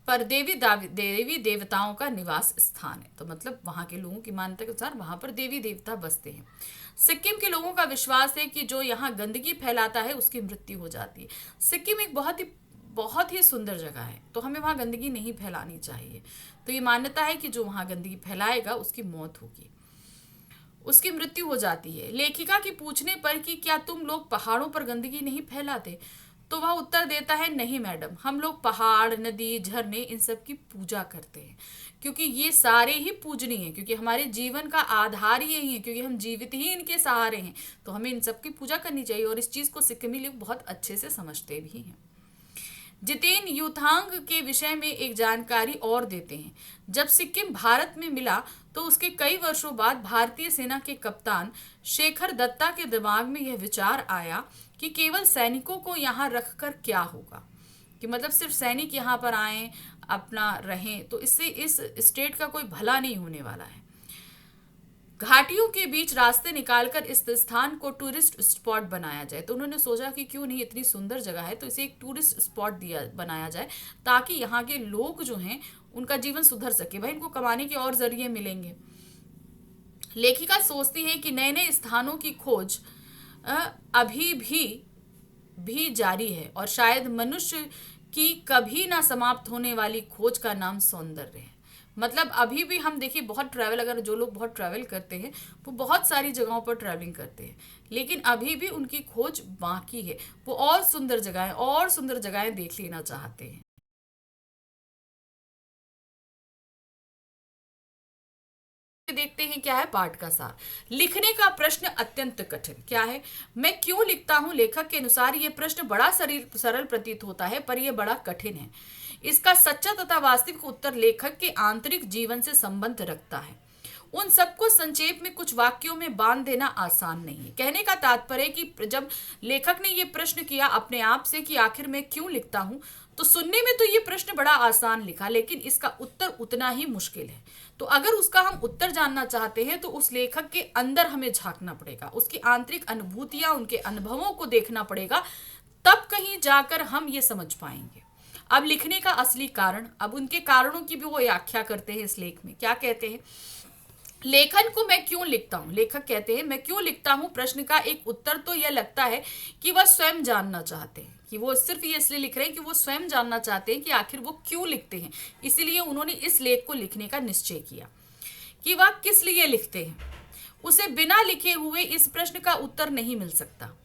पर देवी देवताओं का निवास स्थान है। तो मतलब वहां के लोगों की मान्यता के अनुसार वहां पर देवी देवता बसते हैं। सिक्किम के लोगों का विश्वास है कि जो यहाँ गंदगी फैलाता है उसकी मृत्यु हो जाती है। सिक्किम एक बहुत ही सुंदर जगह है, तो हमें वहाँ गंदगी नहीं फैलानी चाहिए। तो ये मान्यता है कि जो वहाँ गंदगी फैलाएगा उसकी मौत होगी, उसकी मृत्यु हो जाती है। लेखिका की पूछने पर कि क्या तुम लोग पहाड़ों पर गंदगी नहीं फैलाते, तो वह उत्तर देता है, नहीं मैडम, हम लोग पहाड़, नदी, झरने इन सब की पूजा करते हैं क्योंकि ये सारे ही पूजनीय हैं, क्योंकि हमारे जीवन का आधार यही है, क्योंकि हम जीवित ही इनके सहारे हैं, तो हमें इन सब की पूजा करनी चाहिए। और इस चीज़ को सिक्किमी लोग बहुत अच्छे से समझते भी हैं। जितेन यूथांग के विषय में एक जानकारी और देते हैं। जब सिक्किम भारत में मिला तो उसके कई वर्षों बाद भारतीय सेना के कप्तान शेखर दत्ता के दिमाग में यह विचार आया कि केवल सैनिकों को यहाँ रखकर क्या होगा, कि मतलब सिर्फ सैनिक यहाँ पर आए, अपना रहें, तो इससे इस स्टेट का कोई भला नहीं होने वाला है। घाटियों के बीच रास्ते निकालकर इस स्थान को टूरिस्ट स्पॉट बनाया जाए। तो उन्होंने सोचा कि क्यों नहीं, इतनी सुंदर जगह है तो इसे एक टूरिस्ट स्पॉट बनाया जाए ताकि यहाँ के लोग जो हैं उनका जीवन सुधर सके, भाई इनको कमाने के और जरिए मिलेंगे। लेखिका सोचती है कि नए नए स्थानों की खोज अभी भी जारी है और शायद मनुष्य की कभी ना समाप्त होने वाली खोज का नाम सौंदर्य है। मतलब अभी भी हम देखिए बहुत ट्रैवल, अगर जो लोग बहुत ट्रैवल करते हैं वो बहुत सारी जगहों पर ट्रैवलिंग करते हैं, लेकिन अभी भी उनकी खोज बाकी है, वो और सुंदर जगहें देख लेना चाहते हैं। देखते हैं क्या है पाठ का सार। लिखने का प्रश्न अत्यंत कठिन। क्या है? मैं क्यों लिखता हूं? लेखक के अनुसार यह प्रश्न बड़ा सरल प्रतीत होता है पर यह बड़ा कठिन है। इसका सच्चा तथा वास्तविक उत्तर लेखक के आंतरिक जीवन से संबंध रखता है। उन सबको संक्षेप में कुछ वाक्यों में बांध देना आसान नहीं है। कहने का तात्पर्य कि जब लेखक ने यह प्रश्न किया अपने आप से कि आखिर मैं क्यों लिखता हूं, तो सुनने में तो ये प्रश्न बड़ा आसान लिखा, लेकिन इसका उत्तर उतना ही मुश्किल है। तो अगर उसका हम उत्तर जानना चाहते हैं तो उस लेखक के अंदर हमें झांकना पड़ेगा, उसकी आंतरिक अनुभूतियां, उनके अनुभवों को देखना पड़ेगा, तब कहीं जाकर हम ये समझ पाएंगे। अब लिखने का असली कारण, अब उनके कारणों की भी वो व्याख्या करते हैं इस लेख में। क्या कहते हैं? लेखन को मैं क्यों लिखता हूं। लेखक कहते हैं मैं क्यों लिखता हूं प्रश्न का एक उत्तर तो यह लगता है कि वह स्वयं जानना चाहते हैं, कि वो सिर्फ ये इसलिए लिख रहे हैं कि वो स्वयं जानना चाहते हैं कि आखिर वो क्यों लिखते हैं। इसीलिए उन्होंने इस लेख को लिखने का निश्चय किया कि वह किस लिए लिखते हैं। उसे बिना लिखे हुए इस प्रश्न का उत्तर नहीं मिल सकता।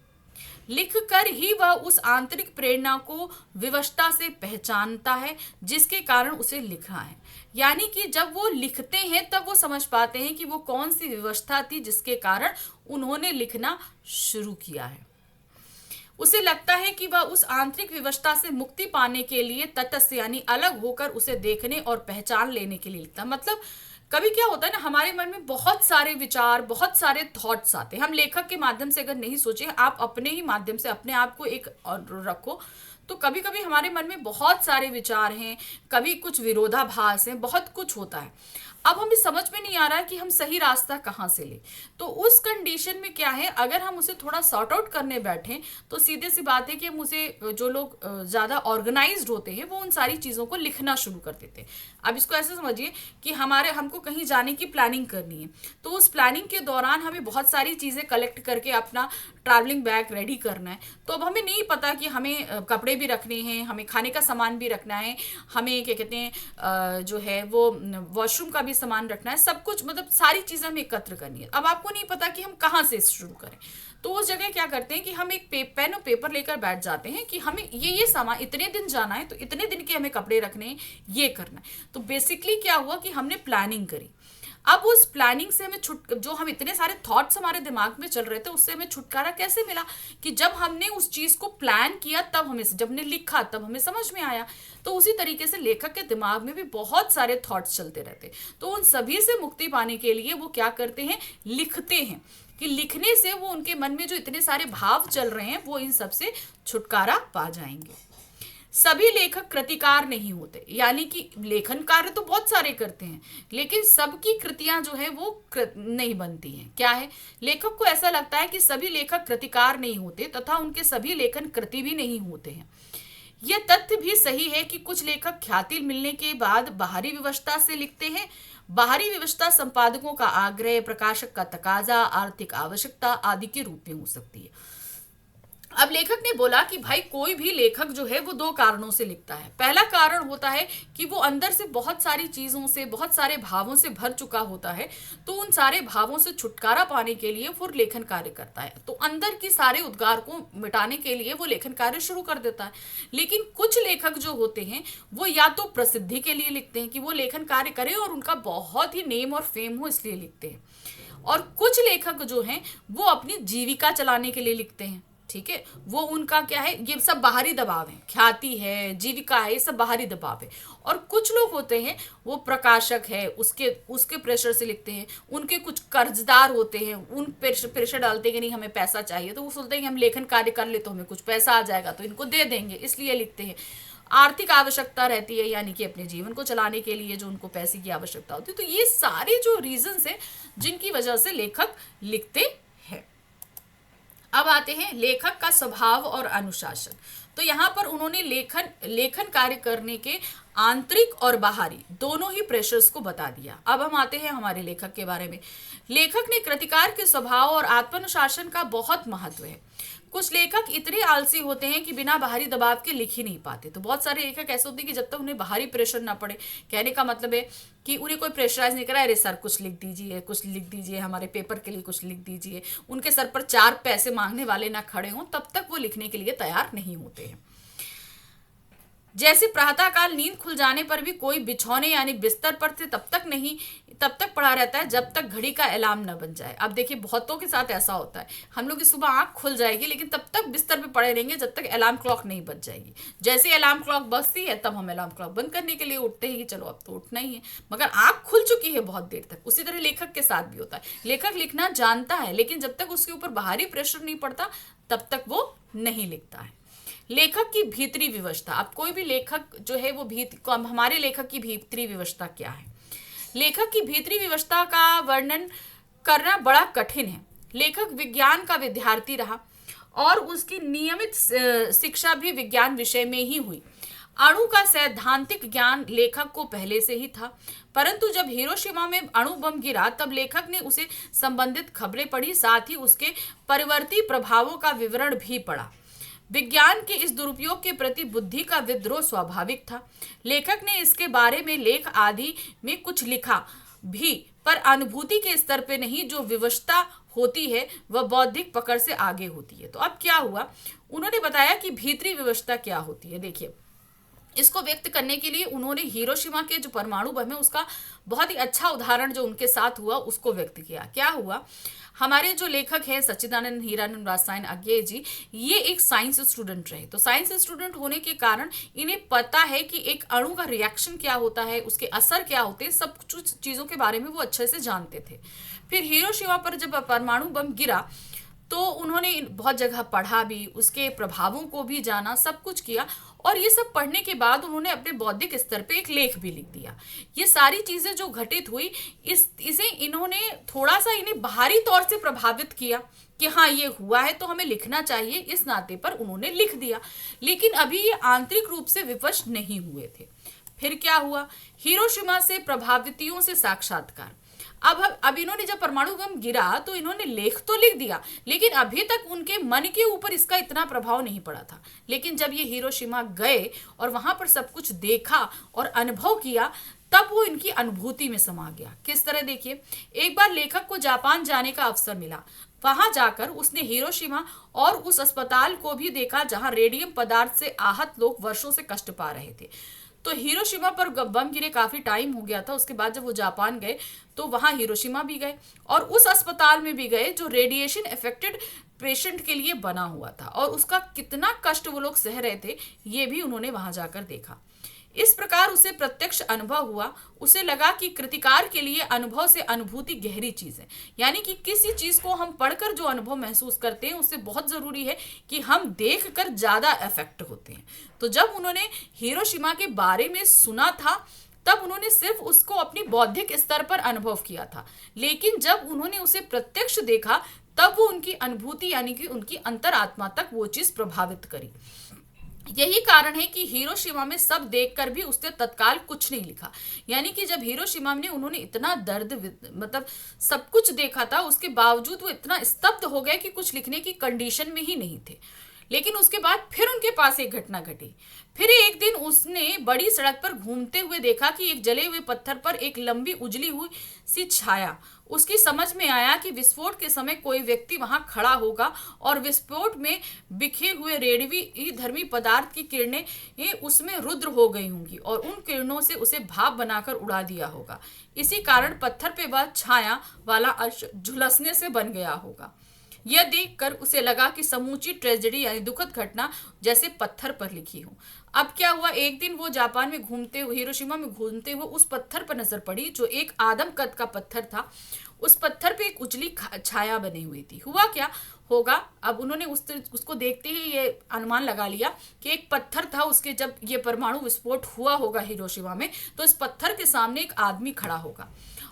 लिख कर ही वह उस आंतरिक प्रेरणा को विवशता से पहचानता है जिसके कारण उसे लिखा है। यानी कि जब वो लिखते हैं तब वो समझ पाते हैं कि वो कौन सी विवशता थी जिसके कारण उन्होंने लिखना शुरू किया है। उसे लगता है कि वह उस आंतरिक विवशता से मुक्ति पाने के लिए तटस्थ यानी अलग होकर उसे देखने और पहचान लेने के लिए लिखता है। मतलब कभी क्या होता है ना, हमारे मन में बहुत सारे विचार, बहुत सारे थॉट्स आते हैं। हम लेखक के माध्यम से अगर नहीं सोचे, आप अपने ही माध्यम से अपने आप को एक और रखो, तो कभी कभी हमारे मन में बहुत सारे विचार हैं, कभी कुछ विरोधाभास हैं, बहुत कुछ होता है। अब हमें समझ में नहीं आ रहा है कि हम सही रास्ता कहाँ से लें। तो उस कंडीशन में क्या है, अगर हम उसे थोड़ा सॉर्ट आउट करने बैठें तो सीधे सी बात है कि हम उसे, जो लोग ज़्यादा ऑर्गेनाइज्ड होते हैं वो उन सारी चीज़ों को लिखना शुरू कर देते हैं। अब इसको ऐसे समझिए कि हमको कहीं जाने की प्लानिंग करनी है, तो उस प्लानिंग के दौरान हमें बहुत सारी चीज़ें कलेक्ट करके अपना ट्रैवलिंग बैग रेडी करना है। तो अब हमें नहीं पता कि हमें कपड़े भी रखने हैं, हमें खाने का सामान भी रखना है, हमें क्या कहते हैं जो है वो वॉशरूम का भी सामान रखना है, सब कुछ, मतलब सारी चीज़ें हमें एकत्र करनी है। अब आपको नहीं पता कि हम कहाँ से शुरू करें, तो उस जगह क्या करते हैं कि हम एक पेन और पेपर लेकर बैठ जाते हैं कि हमें ये सामान, इतने दिन जाना है तो इतने दिन के हमें कपड़े रखने हैं, ये करना है। तो बेसिकली क्या हुआ कि हमने प्लानिंग करी। अब उस प्लानिंग से हमें जो हम इतने सारे थॉट्स हमारे दिमाग में चल रहे थे, उससे हमें छुटकारा कैसे मिला कि जब हमने उस चीज को प्लान किया, तब हमें, जब ने लिखा तब हमें समझ में आया। तो उसी तरीके से लेखक के दिमाग में भी बहुत सारे थॉट्स चलते रहते, तो उन सभी से मुक्ति पाने के लिए वो क्या करते हैं, लिखते हैं, कि लिखने से वो उनके मन में जो इतने सारे भाव चल रहे हैं वो इन सब से छुटकारा पा जाएंगे। सभी लेखक कृतिकार नहीं होते, यानी कि लेखन कार्य तो बहुत सारे करते हैं, लेकिन सबकी कृतियां जो है वो नहीं बनती हैं। क्या है, लेखक को ऐसा लगता है कि सभी लेखक कृतिकार नहीं होते तथा उनके सभी लेखन कृति भी नहीं होते हैं। यह तथ्य भी सही है कि कुछ लेखक ख्याति मिलने के बाद बाहरी विवशता से लिखते हैं। बाहरी विवशता संपादकों का आग्रह, प्रकाशक का तकाजा, आर्थिक आवश्यकता आदि के रूप में हो सकती है। अब लेखक ने बोला कि भाई कोई भी लेखक जो है वो दो कारणों से लिखता है। पहला कारण होता है कि वो अंदर से बहुत सारी चीजों से, बहुत सारे भावों से भर चुका होता है, तो उन सारे भावों से छुटकारा पाने के लिए वो लेखन कार्य करता है। तो अंदर की सारे उद्गार को मिटाने के लिए वो लेखन कार्य शुरू कर देता है। लेकिन कुछ लेखक जो होते हैं वो या तो प्रसिद्धि के लिए लिखते हैं कि वो लेखन कार्य करें और उनका बहुत ही नेम और फेम हो, इसलिए लिखते हैं। और कुछ लेखक जो हैं वो अपनी जीविका चलाने के लिए लिखते हैं। ठीक है, वो उनका क्या है, ये सब बाहरी दबाव है, ख्याति है, जीविका है, ये सब बाहरी दबाव है। और कुछ लोग होते हैं वो प्रकाशक है, उसके प्रेशर से लिखते हैं। उनके कुछ कर्जदार होते हैं, उन प्रेशर डालते हैं कि नहीं हमें पैसा चाहिए, तो वो सोचते हैं कि हम लेखन कार्य कर ले तो हमें कुछ पैसा आ जाएगा तो इनको दे देंगे, इसलिए लिखते हैं। आर्थिक आवश्यकता रहती है, यानी कि अपने जीवन को चलाने के लिए जो उनको पैसे की आवश्यकता होती है। तो ये सारे जो रीजंस है जिनकी वजह से लेखक लिखते हैं। अब आते हैं लेखक का स्वभाव और अनुशासन। तो यहाँ पर उन्होंने लेखन कार्य करने के आंतरिक और बाहरी दोनों ही प्रेशर्स को बता दिया। अब हम आते हैं हमारे लेखक के बारे में। लेखक ने कृतिकार के स्वभाव और आत्मानुशासन का बहुत महत्व है। कुछ लेखक इतने आलसी होते हैं कि बिना बाहरी दबाव के लिख ही नहीं पाते। तो बहुत सारे लेखक ऐसे होते हैं कि जब तक उन्हें बाहरी प्रेशर ना पड़े, कहने का मतलब है कि उन्हें कोई प्रेशराइज नहीं करा, अरे सर कुछ लिख दीजिए, कुछ लिख दीजिए, हमारे पेपर के लिए कुछ लिख दीजिए, उनके सर पर 4 पैसे मांगने वाले ना खड़े हों, तब तक वो लिखने के लिए तैयार नहीं होते हैं। जैसे प्रातःकाल नींद खुल जाने पर भी कोई बिछौने यानी बिस्तर पर से तब तक पड़ा रहता है जब तक घड़ी का अलार्म न बन जाए। अब देखिए बहुतों के साथ ऐसा होता है, हम लोग की सुबह आंख खुल जाएगी लेकिन तब तक बिस्तर पे पड़े रहेंगे जब तक अलार्म क्लॉक नहीं बज जाएगी। जैसे अलार्म क्लॉक बजती है तब हम अलार्म क्लॉक बंद करने के लिए उठते हैं कि चलो अब तो उठना ही है, मगर आंख खुल चुकी है बहुत देर तक। उसी तरह लेखक के साथ भी होता है, लेखक लिखना जानता है लेकिन जब तक उसके ऊपर बाहरी प्रेशर नहीं पड़ता तब तक वो नहीं लिखता है। लेखक की भीतरी विवशता। अब कोई भी लेखक जो है वो हमारे लेखक की भीतरी विवशता क्या है? लेखक की भीतरी विवशता का वर्णन करना बड़ा कठिन है। लेखक विज्ञान का विद्यार्थी रहा और उसकी नियमित शिक्षा भी विज्ञान विषय में ही हुई। अणु का सैद्धांतिक ज्ञान लेखक को पहले से ही था, परंतु जब हिरोशिमा में अणु बम गिरा तब लेखक ने उसे संबंधित खबरें पढ़ी, साथ ही उसके परिवर्ती प्रभावों का विवरण भी पढ़ा। विज्ञान के इस दुरुपयोग के प्रति बुद्धि का विद्रोह स्वाभाविक था। लेखक ने इसके बारे में लेख आदि में कुछ लिखा भी, पर अनुभूति के स्तर पे नहीं। जो विवशता होती है वह बौद्धिक पकड़ से आगे होती है। तो अब क्या हुआ, उन्होंने बताया कि भीतरी विवशता क्या होती है। देखिए, इसको व्यक्त करने के लिए उन्होंने हिरोशिमा के जो परमाणु बम है उसका बहुत ही अच्छा उदाहरण जो उनके साथ हुआ उसको व्यक्त किया। क्या हुआ, हमारे जो लेखक हैं सच्चिदानंद हीरानंद रासायन अज्ञेय जी, ये एक साइंस स्टूडेंट रहे। तो साइंस स्टूडेंट होने के कारण इन्हें पता है कि एक अणु का रिएक्शन क्या होता है, उसके असर क्या होते हैं, सब कुछ चीज़ों के बारे में वो अच्छे से जानते थे। फिर हिरोशिमा पर जब परमाणु बम गिरा तो उन्होंने बहुत जगह पढ़ा भी, उसके प्रभावों को भी जाना, सब कुछ किया। और ये सब पढ़ने के बाद उन्होंने अपने बौद्धिक स्तर पे एक लेख भी लिख दिया। ये सारी चीज़ें जो घटित हुई, इसे इन्होंने थोड़ा सा इन्हें बाहरी तौर से प्रभावित किया कि हाँ ये हुआ है तो हमें लिखना चाहिए, इस नाते पर उन्होंने लिख दिया। लेकिन अभी ये आंतरिक रूप से विवश नहीं हुए थे। फिर क्या हुआ, हिरोशिमा से प्रभावितों से साक्षात्कार। अब इन्होंने जब परमाणु बम गिरा तो इन्होंने लेख तो लिख दिया, लेकिन अभी तक उनके मन के ऊपर इसका इतना प्रभाव नहीं पड़ा था। लेकिन जब ये हिरोशिमा गए और वहां पर सब कुछ देखा और अनुभव किया, तब वो इनकी अनुभूति में समा गया। किस तरह, देखिए, एक बार लेखक को जापान जाने का अवसर मिला। वहां जाकर उसने हिरोशिमा और उस अस्पताल को भी देखा जहां रेडियम पदार्थ से आहत लोग वर्षों से कष्ट पा रहे थे। तो हिरोशिमा पर बम गिरे काफी टाइम हो गया था। उसके बाद जब वो जापान गए तो वहां हिरोशिमा भी गए और उस अस्पताल में भी गए जो रेडिएशन इफेक्टेड पेशेंट के लिए बना हुआ था, और उसका कितना कष्ट वो लोग सह रहे थे ये भी उन्होंने वहां जाकर देखा। इस प्रकार उसे प्रत्यक्ष अनुभव हुआ। उसे लगा कि कृतिकार के लिए अनुभव से अनुभूति गहरी चीज है, यानी कि किसी चीज को हम पढ़कर जो अनुभव महसूस करते हैं उससे बहुत जरूरी है कि हम देखकर ज्यादा इफेक्ट होते हैं। तो जब उन्होंने हिरोशिमा के बारे में सुना था तब उन्होंने सिर्फ उसको अपनी बौद्धिक स्तर पर अनुभव किया था, लेकिन जब उन्होंने उसे प्रत्यक्ष देखा तब वो उनकी अनुभूति यानी कि उनकी अंतरात्मा तक वो चीज प्रभावित करी। यही कारण है कि हिरोशिमा में सब देखकर भी उसने तत्काल कुछ नहीं लिखा। यानी कि जब हिरोशिमा में उन्होंने इतना दर्द मतलब सब कुछ देखा था, उसके बावजूद वो इतना स्तब्ध हो गए कि कुछ लिखने की कंडीशन में ही नहीं थे। लेकिन उसके बाद फिर उनके पास एक घटना घटी। फिर एक दिन उसने बड़ी सड़क पर घूमते हुए देखा कि एक जले हुए पत्थर पर एक लंबी उजली हुई सी छाया। उसकी समझ में आया कि विस्फोट के समय कोई व्यक्ति वहां खड़ा होगा और विस्फोट में बिखे हुए रेडियोधर्मी धर्मी पदार्थ की किरणें ये उसमें रुद्र हो गई होंगी और उन किरणों से उसे भाप बनाकर उड़ा दिया होगा। इसी कारण पत्थर पे वह छाया वाला अंश झुलसने से बन गया होगा। यह देखकर उसे लगा कि समूची ट्रेजेडी यानी दुखद घटना जैसे पत्थर पर लिखी हो। अब क्या हुआ, एक दिन वो जापान में घूमते हुए, हिरोशिमा में घूमते हुए उस पत्थर पर नजर पड़ी जो एक आदम कद का पत्थर था। उस पत्थर पे एक उजली छाया बनी हुई थी। हुआ क्या होगा, अब उन्होंने उसको देखते ही ये अनुमान लगा लिया कि एक पत्थर था, उसके जब ये परमाणु विस्फोट हुआ होगा हिरोशिमा में तो इस पत्थर के सामने एक आदमी खड़ा होगा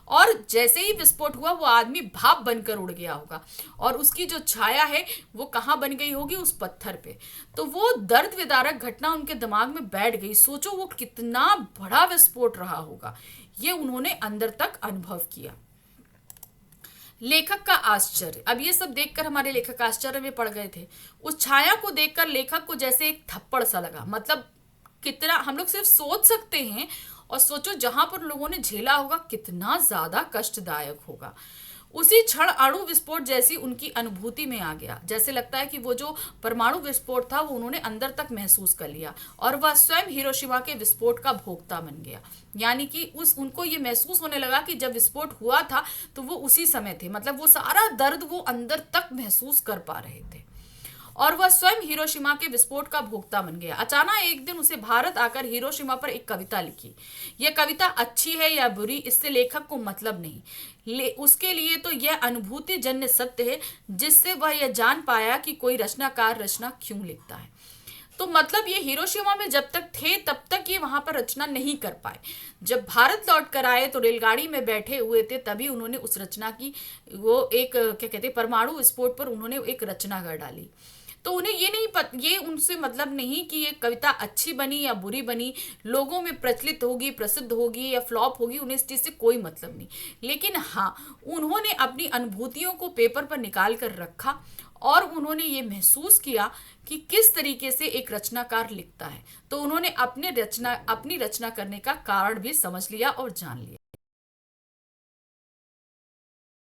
और जैसे ही विस्फोट हुआ वो आदमी भाप बनकर उड़ गया होगा और उसकी जो छाया है वो कहाँ बन गई होगी, उस पत्थर पे। तो वो दर्द विदारक घटना उनके दिमाग में बैठ गई। सोचो वो कितना बड़ा विस्फोट रहा होगा, ये उन्होंने अंदर तक अनुभव किया। लेखक का आश्चर्य, अब ये सब देखकर हमारे लेखक आश्चर्य में पड़ गए थे। उस छाया को देखकर लेखक को जैसे एक थप्पड़ सा लगा। मतलब कितना हम लोग सिर्फ सोच सकते हैं, और सोचो जहां पर लोगों ने झेला होगा कितना ज्यादा कष्टदायक होगा। उसी क्षण अणु विस्फोट जैसी उनकी अनुभूति में आ गया। जैसे लगता है कि वो जो परमाणु विस्फोट था वो उन्होंने अंदर तक महसूस कर लिया और वह स्वयं हिरोशिमा के विस्फोट का भोक्ता बन गया। यानी कि उनको ये महसूस होने लगा कि जब विस्फोट हुआ था तो वो उसी समय थे। मतलब वो सारा दर्द वो अंदर तक महसूस कर पा रहे थे और वह स्वयं हिरोशिमा के विस्फोट का भोक्ता बन गया। अचानक एक दिन उसे भारत आकर हिरोशिमा पर एक कविता लिखी। यह कविता अच्छी है या बुरी इससे लेखक को मतलब नहीं, उसके लिए तो यह अनुभूति जन्य सत्य है जिससे वह यह जान पाया कि कोई रचनाकार रचना क्यों लिखता है। तो मतलब ये हिरोशिमा में जब तक थे तब तक ये वहां पर रचना नहीं कर पाए। जब भारत लौट कर आए तो रेलगाड़ी में बैठे हुए थे, तभी उन्होंने उस रचना की वो एक क्या कहते परमाणु विस्फोट पर उन्होंने एक रचना कर डाली। तो उन्हें ये उनसे मतलब नहीं कि ये कविता अच्छी बनी या बुरी बनी, लोगों में प्रचलित होगी, प्रसिद्ध होगी या फ्लॉप होगी, उन्हें इस चीज़ से कोई मतलब नहीं। लेकिन हाँ, उन्होंने अपनी अनुभूतियों को पेपर पर निकाल कर रखा और उन्होंने ये महसूस किया कि किस तरीके से एक रचनाकार लिखता है। तो उन्होंने अपनी रचना करने का कारण भी समझ लिया और जान लिया।